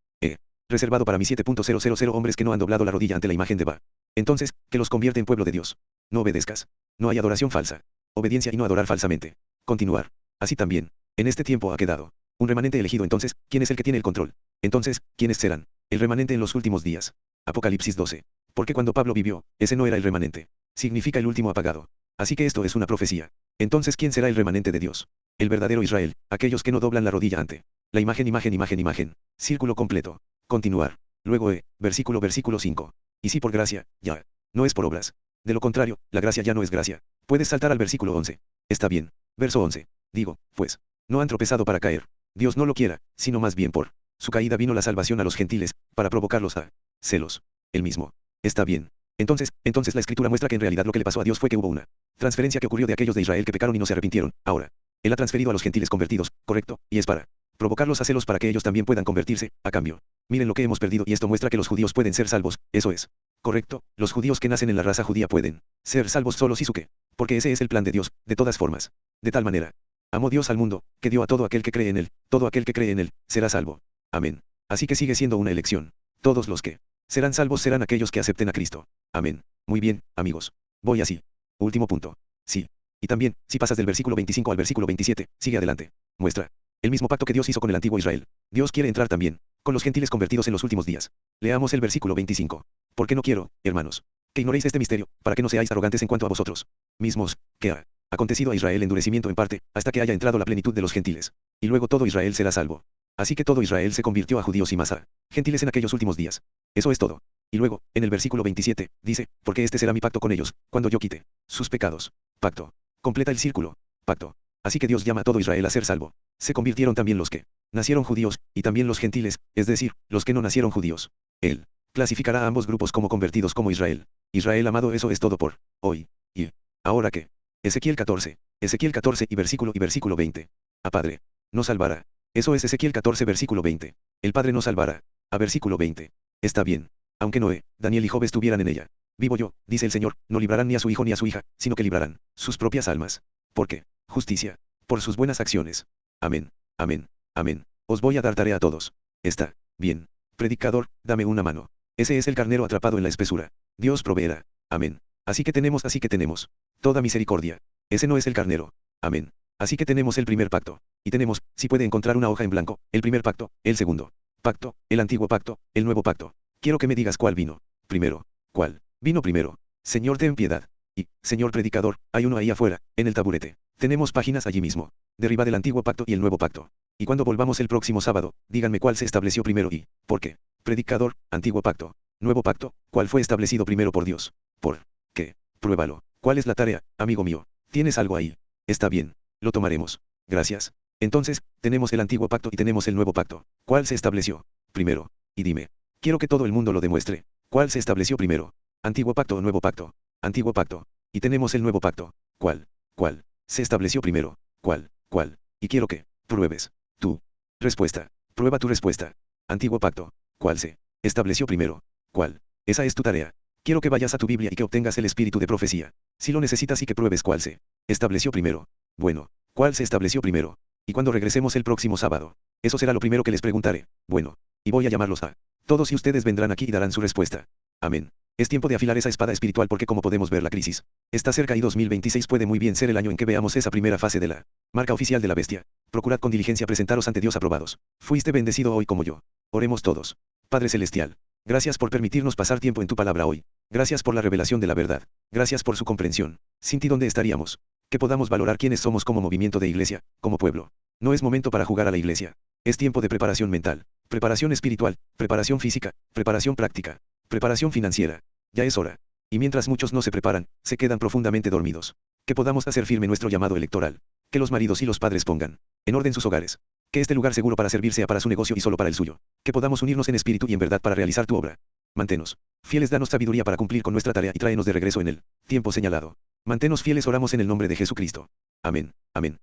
Reservado para mí 7.000 hombres que no han doblado la rodilla ante la imagen de Ba. Entonces, que los convierte en pueblo de Dios. No obedezcas. No hay adoración falsa. Obediencia y no adorar falsamente. Continuar. Así también, en este tiempo ha quedado un remanente elegido. Entonces, ¿quién es el que tiene el control? Entonces, ¿quiénes serán el remanente en los últimos días? Apocalipsis 12. Porque cuando Pablo vivió, ese no era el remanente. Significa el último apagado. Así que esto es una profecía. Entonces, ¿quién será el remanente de Dios? El verdadero Israel, aquellos que no doblan la rodilla ante la imagen. Círculo completo. Continuar. Luego versículo 5. Y si por gracia, ya. No es por obras. De lo contrario, la gracia ya no es gracia. Puedes saltar al versículo 11. Está bien. Verso 11. Digo, pues, no han tropezado para caer. Dios no lo quiera, sino más bien por su caída vino la salvación a los gentiles, para provocarlos a celos. El mismo. Está bien. Entonces la escritura muestra que en realidad lo que le pasó a Dios fue que hubo una transferencia que ocurrió de aquellos de Israel que pecaron y no se arrepintieron. Ahora, Él ha transferido a los gentiles convertidos, correcto, y es para provocarlos a celos para que ellos también puedan convertirse, a cambio. Miren lo que hemos perdido y esto muestra que los judíos pueden ser salvos, eso es correcto, los judíos que nacen en la raza judía pueden ser salvos solos y su qué. Porque ese es el plan de Dios, de todas formas. De tal manera. Amó Dios al mundo, que dio a todo aquel que cree en él, todo aquel que cree en él, será salvo. Amén. Así que sigue siendo una elección. Todos los que serán salvos serán aquellos que acepten a Cristo. Amén. Muy bien, amigos. Voy así. Último punto. Sí. Y también, si pasas del versículo 25 al versículo 27, sigue adelante. Muestra. El mismo pacto que Dios hizo con el antiguo Israel. Dios quiere entrar también, con los gentiles convertidos en los últimos días. Leamos el versículo 25. Porque no quiero, hermanos, que ignoréis este misterio, para que no seáis arrogantes en cuanto a vosotros mismos, que ha acontecido a Israel endurecimiento en parte, hasta que haya entrado la plenitud de los gentiles. Y luego todo Israel será salvo. Así que todo Israel se convirtió a judíos y más a gentiles en aquellos últimos días. Eso es todo. Y luego, en el versículo 27, dice, porque este será mi pacto con ellos, cuando yo quite sus pecados. Pacto. Completa el círculo. Pacto. Así que Dios llama a todo Israel a ser salvo. Se convirtieron también los que nacieron judíos, y también los gentiles, es decir, los que no nacieron judíos. Él clasificará a ambos grupos como convertidos como Israel. Israel amado, eso es todo por hoy. Y ahora que Ezequiel 14 y versículo 20. A Padre no salvará. Eso es Ezequiel 14 versículo 20. El Padre no salvará. A versículo 20. Está bien. Aunque Noé, Daniel y Job estuvieran en ella. Vivo yo, dice el Señor, no librarán ni a su hijo ni a su hija, sino que librarán sus propias almas. ¿Por qué? Justicia. Por sus buenas acciones. Amén. Amén. Amén. Os voy a dar tarea a todos. Está bien. Predicador, dame una mano. Ese es el carnero atrapado en la espesura. Dios proveerá. Amén. Así que tenemos toda misericordia. Ese no es el carnero. Amén. Así que tenemos el primer pacto. Y tenemos, si puede encontrar una hoja en blanco, el primer pacto, el segundo pacto, el antiguo pacto, el nuevo pacto. Quiero que me digas cuál vino primero. ¿Cuál vino primero? Señor, ten piedad. Y, señor predicador, hay uno ahí afuera, en el taburete. Tenemos páginas allí mismo. Derriba del antiguo pacto y el nuevo pacto. Y cuando volvamos el próximo sábado, díganme cuál se estableció primero y, ¿por qué? Predicador, antiguo pacto, nuevo pacto, ¿cuál fue establecido primero por Dios? ¿Por qué? Pruébalo. ¿Cuál es la tarea, amigo mío? ¿Tienes algo ahí? Está bien. Lo tomaremos. Gracias. Entonces, tenemos el antiguo pacto y tenemos el nuevo pacto. ¿Cuál se estableció primero? Y dime. Quiero que todo el mundo lo demuestre. ¿Cuál se estableció primero? ¿Antiguo pacto o nuevo pacto? Antiguo pacto. Y tenemos el nuevo pacto. ¿Cuál? ¿Cuál? Se estableció primero. ¿Cuál? ¿Cuál? Y quiero que pruebes. Tú. Respuesta. Prueba tu respuesta. Antiguo pacto. ¿Cuál se estableció primero? ¿Cuál? Esa es tu tarea. Quiero que vayas a tu Biblia y que obtengas el espíritu de profecía. Si lo necesitas y que pruebes cuál se estableció primero. Bueno, ¿cuál se estableció primero? Y cuando regresemos el próximo sábado, eso será lo primero que les preguntaré. Bueno, y voy a llamarlos a todos y ustedes vendrán aquí y darán su respuesta. Amén. Es tiempo de afilar esa espada espiritual porque como podemos ver la crisis está cerca y 2026 puede muy bien ser el año en que veamos esa primera fase de la marca oficial de la bestia. Procurad con diligencia presentaros ante Dios aprobados. Fuiste bendecido hoy como yo. Oremos todos. Padre Celestial, gracias por permitirnos pasar tiempo en tu palabra hoy. Gracias por la revelación de la verdad. Gracias por su comprensión. Sin ti, ¿dónde estaríamos? Que podamos valorar quiénes somos como movimiento de iglesia, como pueblo. No es momento para jugar a la iglesia. Es tiempo de preparación mental, preparación espiritual, preparación física, preparación práctica, preparación financiera. Ya es hora. Y mientras muchos no se preparan, se quedan profundamente dormidos. Que podamos hacer firme nuestro llamado electoral. Que los maridos y los padres pongan en orden sus hogares. Que este lugar seguro para servir sea para su negocio y solo para el suyo. Que podamos unirnos en espíritu y en verdad para realizar tu obra. Mantenos fieles, danos sabiduría para cumplir con nuestra tarea y tráenos de regreso en el tiempo señalado. Mantenos fieles, oramos en el nombre de Jesucristo. Amén. Amén.